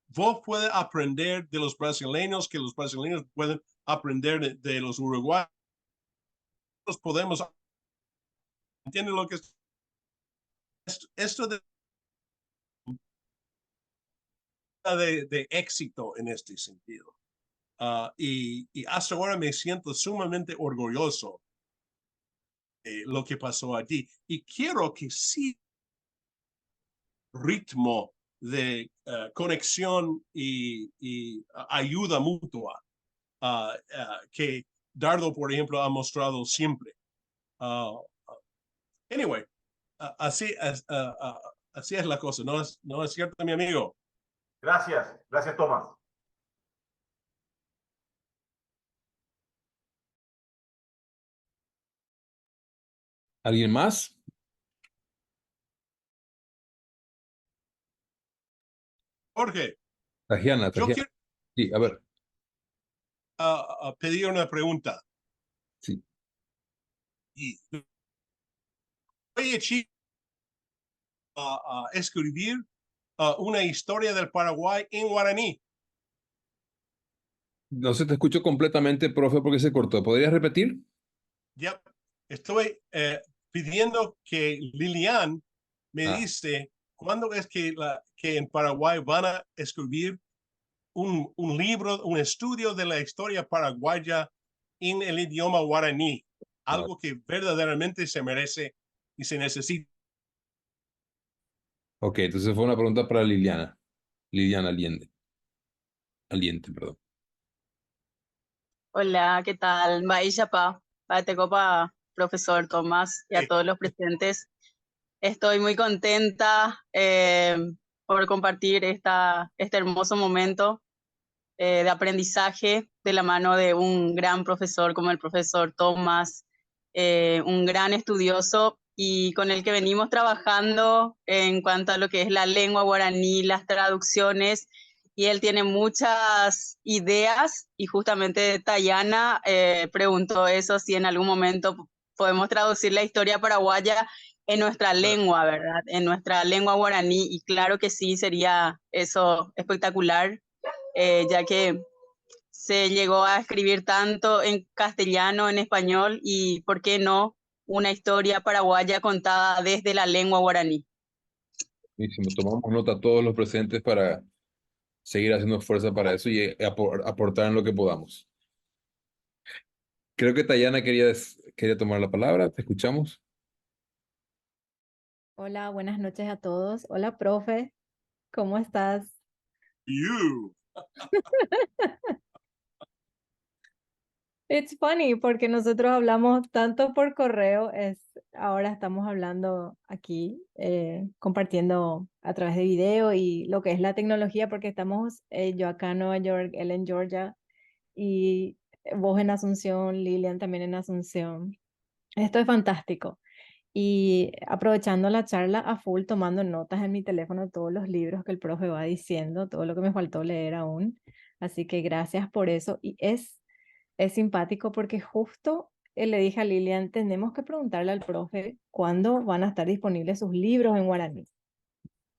vos puedes aprender de los brasileños, que los brasileños pueden aprender de los uruguayos, podemos, ¿entienden lo que es? Esto de éxito en este sentido. Y hasta ahora me siento sumamente orgulloso de lo que pasó allí. Y quiero que sí ritmo de conexión y ayuda mutua que Dardo, por ejemplo, ha mostrado siempre. Anyway, así es la cosa, ¿no es cierto, mi amigo? Gracias, gracias, Tomás. ¿Alguien más? Jorge, Tajiana, yo Tajiana. quiero Sí, a ver, pedir una pregunta. sí. Y voy a escribir una historia del Paraguay en guaraní. No se te escucho completamente, profe, porque se cortó. ¿Podrías repetir? Ya estoy pidiendo que Lilian me Ah, dice cuándo es que en Paraguay van a escribir un libro, un estudio de la historia paraguaya en el idioma guaraní, ah, algo que verdaderamente se merece y se necesita. ok, entonces fue una pregunta para Liliana. Liliana Allende. Aliente, perdón. Hola, ¿qué tal? Maishapa, Patecopa, profesor Tomás y a Hey, todos los presentes. Estoy muy contenta por compartir este hermoso momento de aprendizaje de la mano de un gran profesor como el profesor Tomás, un gran estudioso y con el que venimos trabajando en cuanto a lo que es la lengua guaraní, las traducciones, y él tiene muchas ideas y justamente Tayana preguntó eso, si en algún momento podemos traducir la historia paraguaya en nuestra lengua, ¿verdad? En nuestra lengua guaraní, y claro que sí, sería eso espectacular, ya que se llegó a escribir tanto en castellano, en español, y, ¿por qué no?, una historia paraguaya contada desde la lengua guaraní. Buenísimo. Tomamos nota todos los presentes para seguir haciendo fuerza para eso y aportar en lo que podamos. Creo que Tayana quería tomar la palabra. ¿Te escuchamos? Hola, buenas noches a todos. Hola, profe, ¿cómo estás? you. It's funny porque nosotros hablamos tanto por correo, ahora estamos hablando aquí, compartiendo a través de video y lo que es la tecnología, porque estamos yo acá en Nueva York, él en Georgia y vos en Asunción, Lilian también en Asunción. Esto es fantástico. Y aprovechando la charla a full, tomando notas en mi teléfono, todos los libros que el profe va diciendo, todo lo que me faltó leer aún. Así que gracias por eso. Y es simpático porque justo le dije a Lilian, tenemos que preguntarle al profe cuándo van a estar disponibles sus libros en guaraní.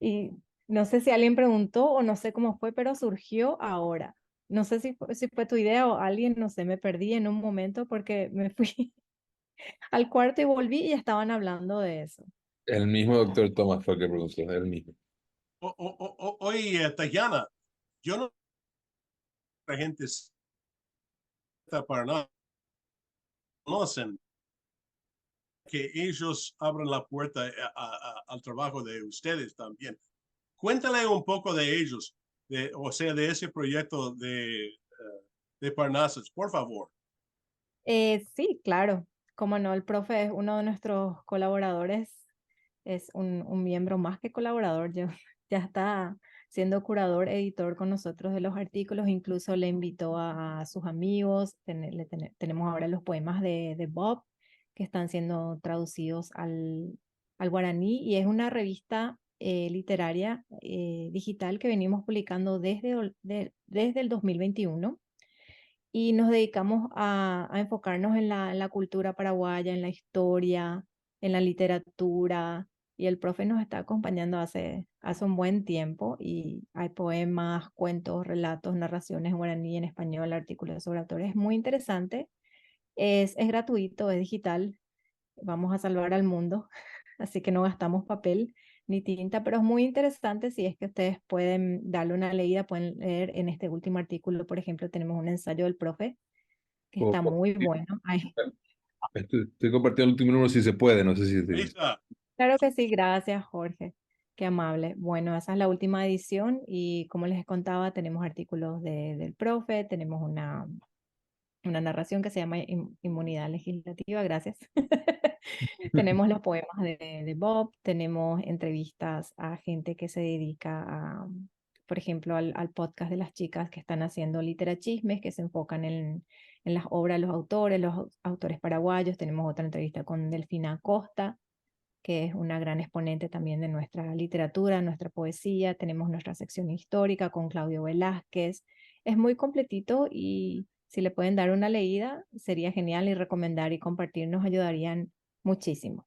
Y no sé si alguien preguntó o no sé cómo fue, pero surgió ahora. No sé si fue tu idea o alguien, no sé, me perdí en un momento porque me fui al cuarto y volví y estaban hablando de eso. El mismo doctor Thomas fue el que preguntó, el mismo. Oye, Tayana, yo no la gente está para nada conocen que ellos abren la puerta al trabajo de ustedes también. Cuéntale un poco de ellos, o sea, de ese proyecto de Parnassus, por favor. Sí, claro. Como no, el profe es uno de nuestros colaboradores, es un miembro más que colaborador, ya está siendo curador, editor con nosotros de los artículos, incluso le invitó a sus amigos, tenemos ahora los poemas de Bob que están siendo traducidos al guaraní y es una revista literaria digital que venimos publicando desde el 2021 y nos dedicamos a enfocarnos en la cultura paraguaya, en la historia, en la literatura, y el profe nos está acompañando hace un buen tiempo, y hay poemas, cuentos, relatos, narraciones en guaraní, en español, artículos sobre autores. Es muy interesante, es gratuito, es digital, vamos a salvar al mundo, así que no gastamos papel ni tinta, pero es muy interesante si es que ustedes pueden darle una leída, pueden leer en este último artículo, por ejemplo, tenemos un ensayo del profe que Puedo está muy compartir. bueno. Ay, Estoy compartiendo el último número si se puede, no sé si Ahí está. claro que sí, gracias Jorge, qué amable. Bueno, esa es la última edición y como les contaba, tenemos artículos del profe, tenemos una narración que se llama Inmunidad Legislativa, gracias. Tenemos los poemas de Bob, tenemos entrevistas a gente que se dedica a, por ejemplo, al podcast de las chicas que están haciendo literachismes, que se enfocan en las obras de los autores paraguayos. Tenemos otra entrevista con Delfina Acosta, que es una gran exponente también de nuestra literatura, nuestra poesía. Tenemos nuestra sección histórica con Claudio Velázquez. Es muy completito y si le pueden dar una leída, sería genial, y recomendar y compartir nos ayudarían muchísimo.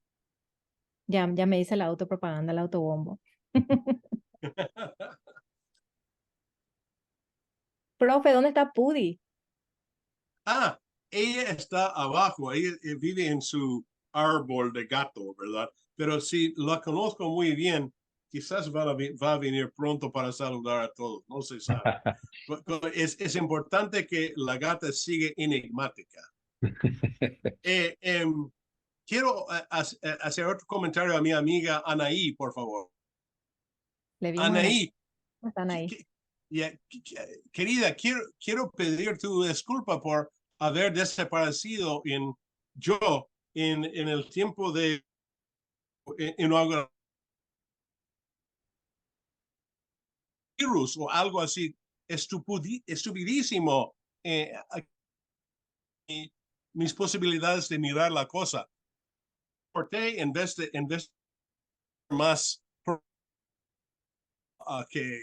Ya me hice la autopropaganda, el autobombo. Profe, ¿dónde está Pudi? Ah, ella está abajo, ella vive en su árbol de gato, ¿verdad? Pero si la conozco muy bien, quizás va a venir pronto para saludar a todos, no se sabe. Es importante que la gata siga enigmática. Eh, em, quiero hacer otro comentario a mi amiga Anaí, por favor. Le vimos en el... Anaí, ¿Cómo están ahí? ya, querida, quiero pedir tu disculpa por haber desaparecido yo en el tiempo de inaugurar virus o algo así estupidísimo. Mis posibilidades de mirar la cosa. Corté en vez de más que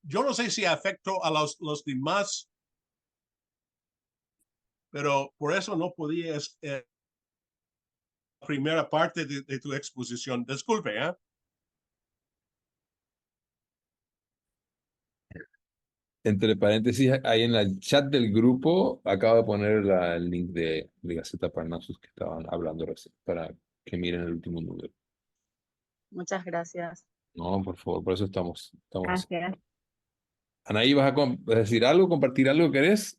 yo no sé si afectó a los demás, pero por eso no podía primera parte de tu exposición. Disculpe, ¿eh? Entre paréntesis, ahí en el chat del grupo acabo de poner el link de Gaceta Parnassus que estaban hablando recién, para que miren el último número. Muchas gracias. No, por favor, por eso estamos así. Gracias. Anaí, ¿vas a decir algo, compartir algo, querés?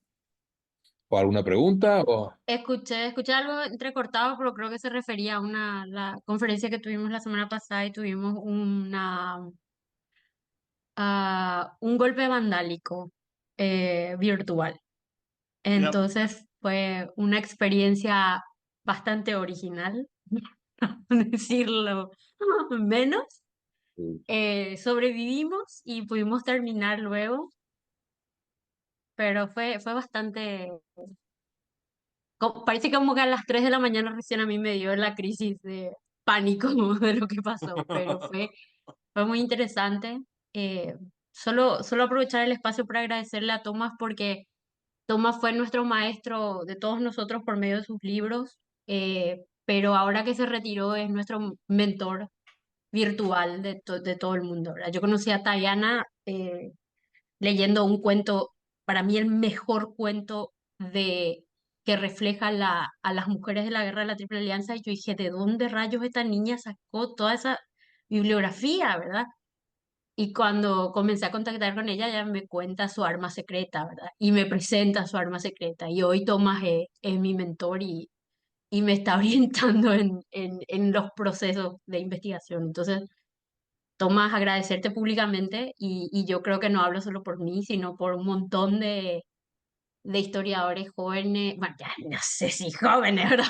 ¿O alguna pregunta? O... Escuché algo entrecortado, pero creo que se refería a la conferencia que tuvimos la semana pasada y tuvimos un golpe vandálico virtual. Yep. Entonces fue una experiencia bastante original, por decirlo menos. Sobrevivimos y pudimos terminar luego, pero fue bastante... Parece como que a las 3 de la mañana recién a mí me dio la crisis de pánico de lo que pasó, pero fue muy interesante. Eh, solo aprovechar el espacio para agradecerle a Tomás porque Tomás fue nuestro maestro de todos nosotros por medio de sus libros, pero ahora que se retiró es nuestro mentor virtual de todo el mundo, ¿verdad? Yo conocí a Tayana leyendo un cuento, para mí el mejor cuento que refleja a las mujeres de la Guerra de la Triple Alianza, y yo dije, ¿de dónde rayos esta niña sacó toda esa bibliografía, verdad? Y cuando comencé a contactar con ella, ella me cuenta su arma secreta, ¿verdad? Y me presenta su arma secreta. Y hoy Tomás es mi mentor y me está orientando en los procesos de investigación. Entonces, Tomás, agradecerte públicamente y yo creo que no hablo solo por mí, sino por un montón de historiadores jóvenes, bueno, ya no sé si jóvenes, ¿verdad?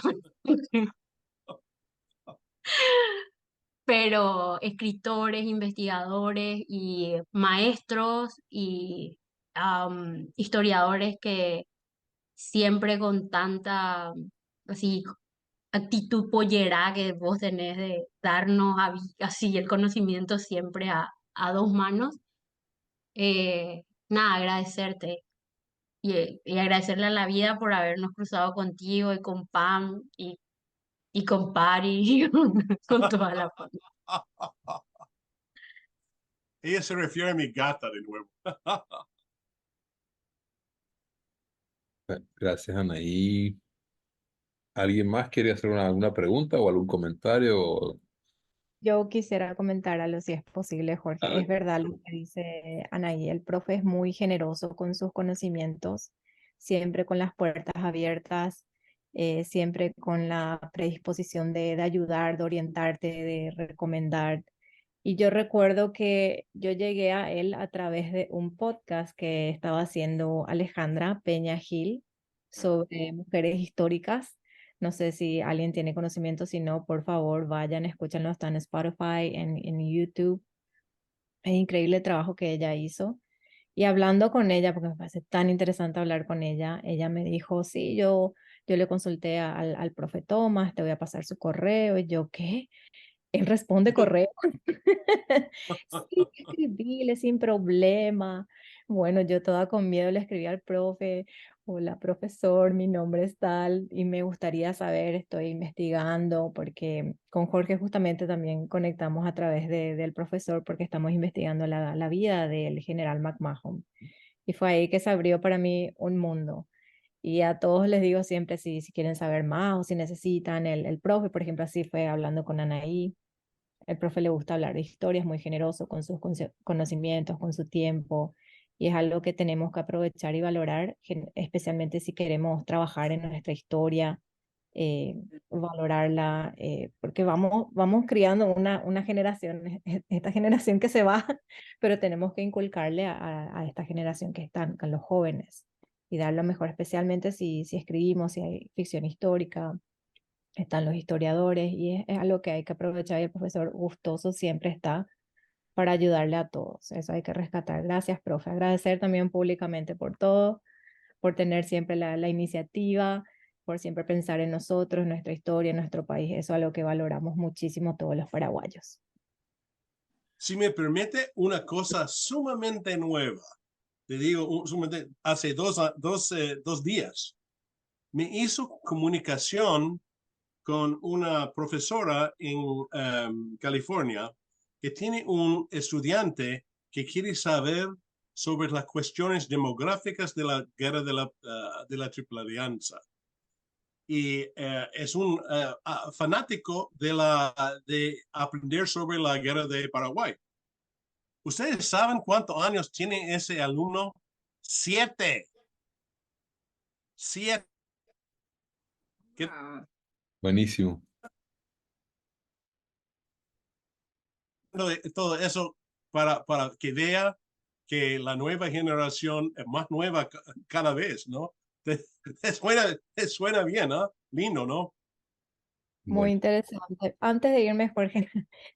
Pero escritores, investigadores y maestros y historiadores que siempre con tanta así actitud pollera que vos tenés de darnos así el conocimiento siempre a dos manos. Nada, agradecerte y agradecerle a la vida por habernos cruzado contigo y con Pam y con Pari, con toda la familia. Ella se refiere a mi gata de nuevo. Gracias, Anaí. ¿Alguien más quiere hacer alguna pregunta o algún comentario? Yo quisiera comentar algo si es posible, Jorge. Es verdad lo que dice Anaí, el profe es muy generoso con sus conocimientos, siempre con las puertas abiertas, siempre con la predisposición de ayudar, de orientarte, de recomendar. Y yo recuerdo que yo llegué a él a través de un podcast que estaba haciendo Alejandra Peña Gil sobre mujeres históricas. No sé si alguien tiene conocimiento, si no, por favor, vayan, escúchenlo, está en Spotify, en YouTube. Es increíble el trabajo que ella hizo. Y hablando con ella, porque me parece tan interesante hablar con ella me dijo, sí, yo le consulté al profe Tomás, te voy a pasar su correo. Y yo, ¿qué? Él responde correo. Sí, escribíle sin problema. Bueno, yo toda con miedo le escribí al profe, Hola, profesor, mi nombre es tal y me gustaría saber, estoy investigando porque con Jorge justamente también conectamos a través del profesor porque estamos investigando la vida del general McMahon. Y fue ahí que se abrió para mí un mundo. Y a todos les digo siempre si quieren saber más o si necesitan, el profe, por ejemplo, así fue hablando con Anaí. El profe le gusta hablar de historias, muy generoso con sus conocimientos, con su tiempo, y es algo que tenemos que aprovechar y valorar, especialmente si queremos trabajar en nuestra historia, valorarla, porque vamos criando una generación, esta generación que se va, pero tenemos que inculcarle a esta generación que están, con los jóvenes, y dar lo mejor, especialmente si escribimos, si hay ficción histórica, están los historiadores y es algo que hay que aprovechar y el profesor gustoso siempre está para ayudarle a todos. Eso hay que rescatar. Gracias, profe. Agradecer también públicamente por todo, por tener siempre la iniciativa, por siempre pensar en nosotros, en nuestra historia, en nuestro país. Eso es algo que valoramos muchísimo todos los paraguayos. Si me permite una cosa sumamente nueva, te digo, hace dos días, me hizo comunicación con una profesora en California que tiene un estudiante que quiere saber sobre las cuestiones demográficas de la guerra de la Triple Alianza. Y es un fanático de aprender sobre la guerra de Paraguay. ¿Ustedes saben cuántos años tiene ese alumno? 7. 7. Buenísimo. Todo eso para que vea que la nueva generación es más nueva cada vez, ¿no? Suena bien, ¿no? Lindo, ¿no? Muy Bueno. interesante. Antes de irme, Jorge,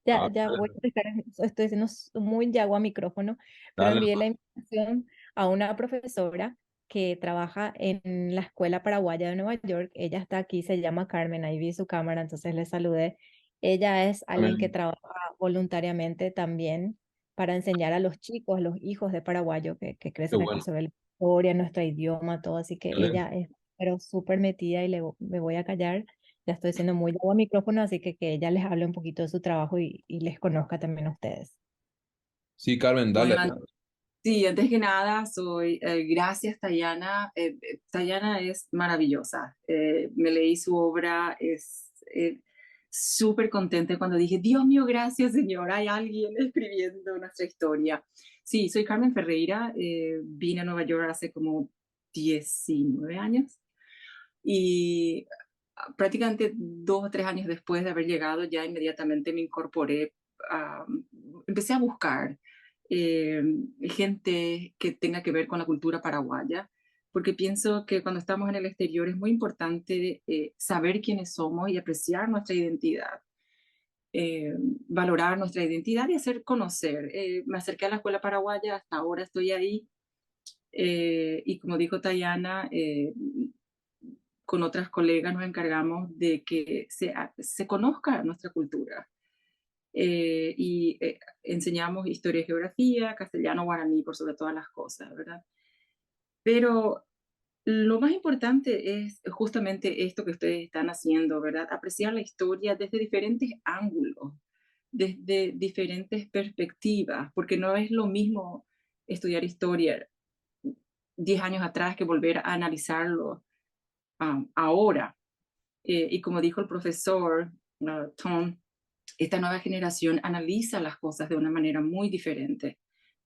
Ah, ya voy a dejar, estoy siendo muy yago a micrófono, pero dale, envié la invitación a una profesora que trabaja en la Escuela Paraguaya de Nueva York. Ella está aquí, se llama Carmen, ahí vi su cámara, entonces le saludé. Ella es alguien que dale. trabaja voluntariamente también para enseñar a los chicos, los hijos de paraguayos que Qué crecen aquí bueno. sobre la historia, nuestro idioma, todo. Así que ella Excelente. es pero súper metida y me voy a callar. Ya estoy siendo muy nuevo a micrófono, así que ella les hable un poquito de su trabajo y les conozca también a ustedes. Sí, Carmen, dale. Bueno, sí, antes que nada, gracias, Tayana. Tayana es maravillosa. Me leí su obra, es súper contenta cuando dije, Dios mío, gracias, Señor, hay alguien escribiendo nuestra historia. Sí, soy Carmen Ferreira, vine a Nueva York hace como 19 años y prácticamente 2 o 3 años después de haber llegado, ya inmediatamente me incorporé, empecé a buscar eh, gente que tenga que ver con la cultura paraguaya, porque pienso que cuando estamos en el exterior es muy importante saber quiénes somos y apreciar nuestra identidad. eh, Valorar nuestra identidad y hacer conocer. Me acerqué a la escuela paraguaya, hasta ahora estoy ahí, y como dijo Tayana, con otras colegas nos encargamos de que se conozca nuestra cultura. Enseñamos historia y geografía, castellano, guaraní, por sobre todas las cosas, ¿verdad? Pero lo más importante es justamente esto que ustedes están haciendo, ¿verdad? Apreciar la historia desde diferentes ángulos, desde diferentes perspectivas, porque no es lo mismo estudiar historia 10 años atrás que volver a analizarlo ahora. Y como dijo el profesor Tom, esta nueva generación analiza las cosas de una manera muy diferente.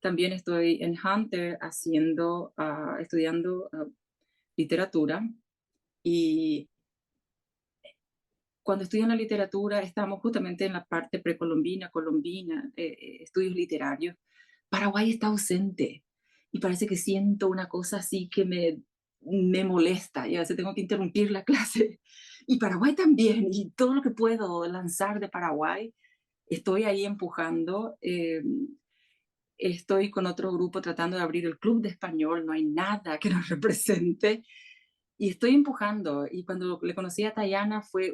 También estoy en Hunter estudiando literatura, y cuando estudio en la literatura estamos justamente en la parte precolombina, colombina, estudios literarios. Paraguay está ausente y parece que siento una cosa así que me molesta y a veces tengo que interrumpir la clase. Y Paraguay también, y todo lo que puedo lanzar de Paraguay, estoy ahí empujando. Estoy con otro grupo tratando de abrir el club de español, no hay nada que nos represente. Y estoy empujando. Y cuando le conocí a Tayana fue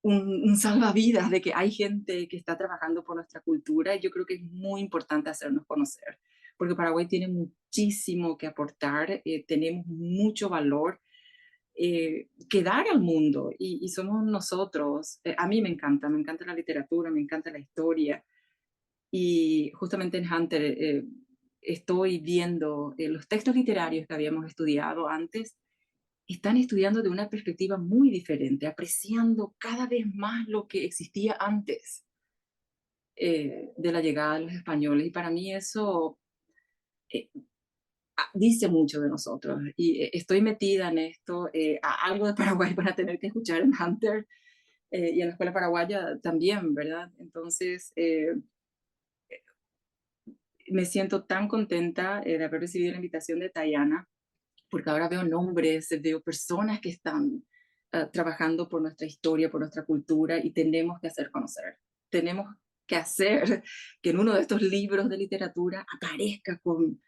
un salvavidas de que hay gente que está trabajando por nuestra cultura. Y yo creo que es muy importante hacernos conocer. porque Paraguay tiene muchísimo que aportar, tenemos mucho valor que dar al mundo y somos nosotros. A mí me encanta la literatura, me encanta la historia y justamente en Hunter estoy viendo los textos literarios que habíamos estudiado antes, están estudiando de una perspectiva muy diferente, apreciando cada vez más lo que existía antes de la llegada de los españoles. Y para mí eso eh, dice mucho de nosotros. Y estoy metida en esto. Algo de Paraguay para tener que escuchar en Hunter y en la escuela paraguaya también, ¿verdad? Entonces, me siento tan contenta de haber recibido la invitación de Tayana, porque ahora veo nombres, veo personas que están trabajando por nuestra historia, por nuestra cultura, y tenemos que hacer conocer. Tenemos que hacer que en uno de estos libros de literatura aparezca con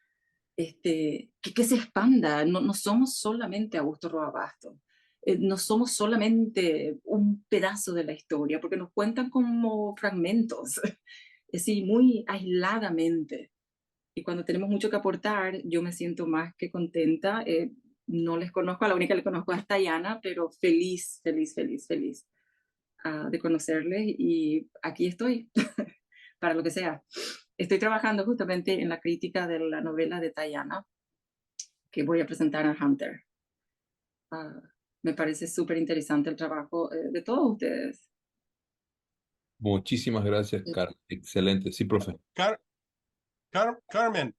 que se expanda. No, no somos solamente Augusto Roabasto, no somos solamente un pedazo de la historia, porque nos cuentan como fragmentos, es decir, muy aisladamente. Y cuando tenemos mucho que aportar, yo me siento más que contenta. No les conozco, a la única que le conozco es Tayana, pero feliz, feliz, feliz, feliz de conocerles y aquí estoy para lo que sea. Estoy trabajando justamente en la crítica de la novela de Tayana que voy a presentar a Hunter. Me parece súper interesante el trabajo de todos ustedes. Muchísimas gracias, Carmen. Excelente. Sí, profe. Carmen,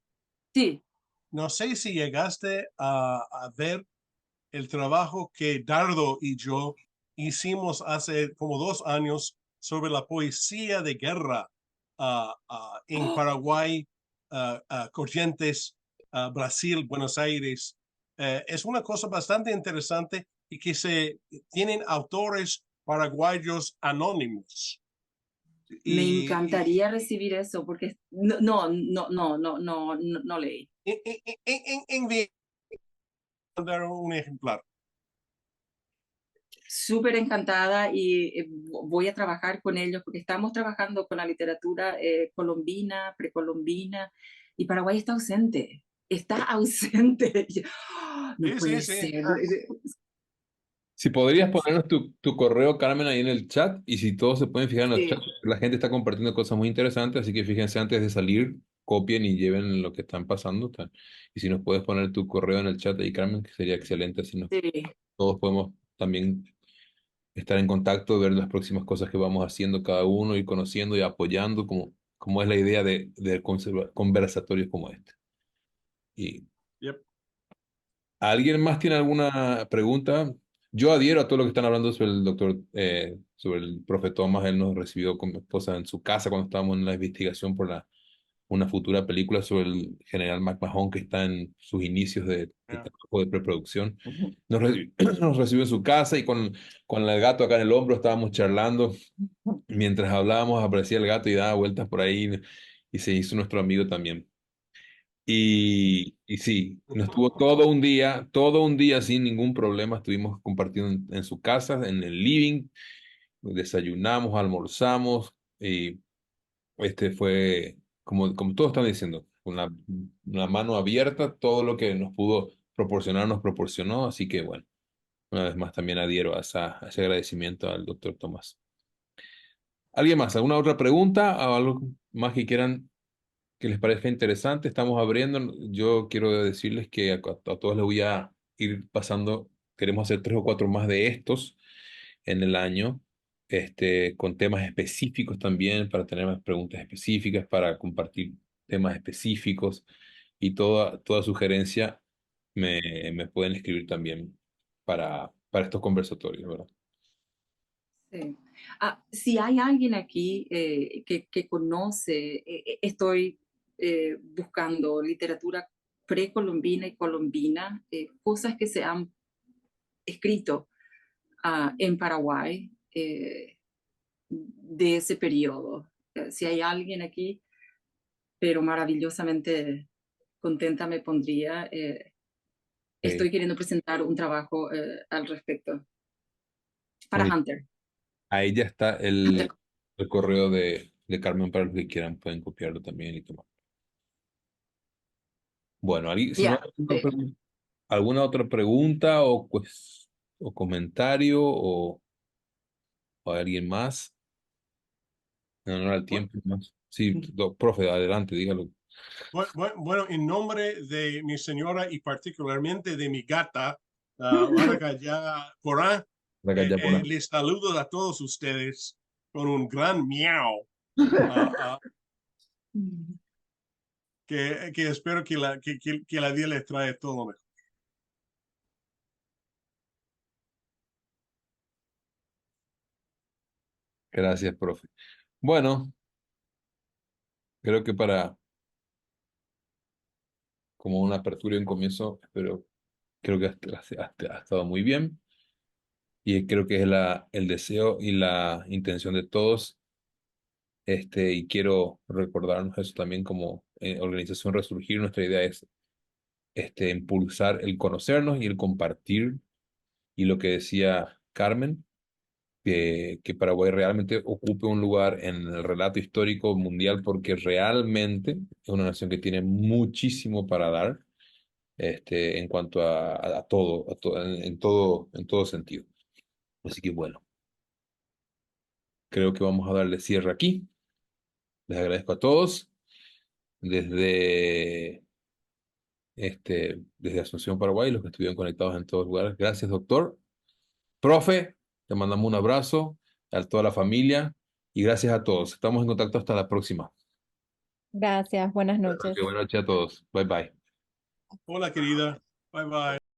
Sí, no sé si llegaste a ver el trabajo que Dardo y yo hicimos hace como 2 años sobre la poesía de guerra en Paraguay, Corrientes, Brasil, Buenos Aires. Es una cosa bastante interesante y que se tienen autores paraguayos anónimos. me Y, encantaría recibir eso porque no leí. dar un ejemplar. Súper encantada y voy a trabajar con ellos porque estamos trabajando con la literatura colombina, precolombina, y Paraguay está ausente. Está ausente. No Sí, puede sí, sí. ser. Si podrías ponernos tu correo, Carmen, ahí en el chat, y si todos se pueden fijar en los Sí, chats, la gente está compartiendo cosas muy interesantes, así que fíjense antes de salir, copien y lleven lo que están pasando. Y si nos puedes poner tu correo en el chat ahí, Carmen, que sería excelente, así sí. todos podemos también estar en contacto, ver las próximas cosas que vamos haciendo cada uno, ir conociendo y apoyando, como es la idea de conversatorios como este. Y Yep. ¿alguien más tiene alguna pregunta? Yo adhiero a todo lo que están hablando sobre el doctor, sobre el profe Thomas. Él nos recibió con mi esposa en su casa cuando estábamos en la investigación por una futura película sobre el general McMahon que está en sus inicios de Yeah. trabajo de preproducción. Nos recibió en su casa y con el gato acá en el hombro estábamos charlando. Mientras hablábamos aparecía el gato y daba vueltas por ahí y se hizo nuestro amigo también. Y sí, nos tuvo todo un día sin ningún problema. Estuvimos compartiendo en su casa, en el living, desayunamos, almorzamos y fue, como todos están diciendo, con la mano abierta, todo lo que nos pudo proporcionar nos proporcionó. Así que bueno, una vez más también adhiero a ese agradecimiento al doctor Tomás. ¿Alguien más? ¿Alguna otra pregunta o algo más que quieran que les parezca interesante? Estamos abriendo. Yo quiero decirles que a todos les voy a ir pasando. Queremos hacer 3 o 4 más de estos en el año, con temas específicos también, para tener más preguntas específicas, para compartir temas específicos y toda sugerencia me pueden escribir también para estos conversatorios, ¿verdad? Sí. Si hay alguien aquí que conoce, estoy buscando literatura precolombina y colombina, cosas que se han escrito en Paraguay de ese periodo. Si hay alguien aquí, pero maravillosamente contenta me pondría. Estoy queriendo presentar un trabajo al respecto para Bueno, Hunter. ahí ya está Hunter. el correo de Carmen para los que quieran, pueden copiarlo también y tomar. Bueno, si no Ya, hay alguna otra pregunta o, o comentario o alguien más, en honor al Bu- tiempo más. Sí, profe, adelante, dígalo. Bueno, en nombre de mi señora y particularmente de mi gata, Barakaya Corán, Rakayapura. les saludo a todos ustedes con un gran miau, ah, que espero que la vida les trae todo lo mejor. Gracias, profe. Bueno, creo que como una apertura y un comienzo, pero creo que ha estado muy bien y creo que es el deseo y la intención de todos. Y quiero recordarnos eso también como organización Resurgir. Nuestra idea es impulsar el conocernos y el compartir. Y lo que decía Carmen, que Paraguay realmente ocupe un lugar en el relato histórico mundial porque realmente es una nación que tiene muchísimo para dar en cuanto a todo, en todo sentido. Así que bueno, creo que vamos a darle cierre aquí. Les agradezco a todos desde, desde Asunción, Paraguay, los que estuvieron conectados en todos lugares. Gracias, doctor. Profe, te mandamos un abrazo a toda la familia y gracias a todos. Estamos en contacto hasta la próxima. Gracias, buenas Ok, noches. buenas noches a todos. Bye bye. Hola, querida. Bye bye.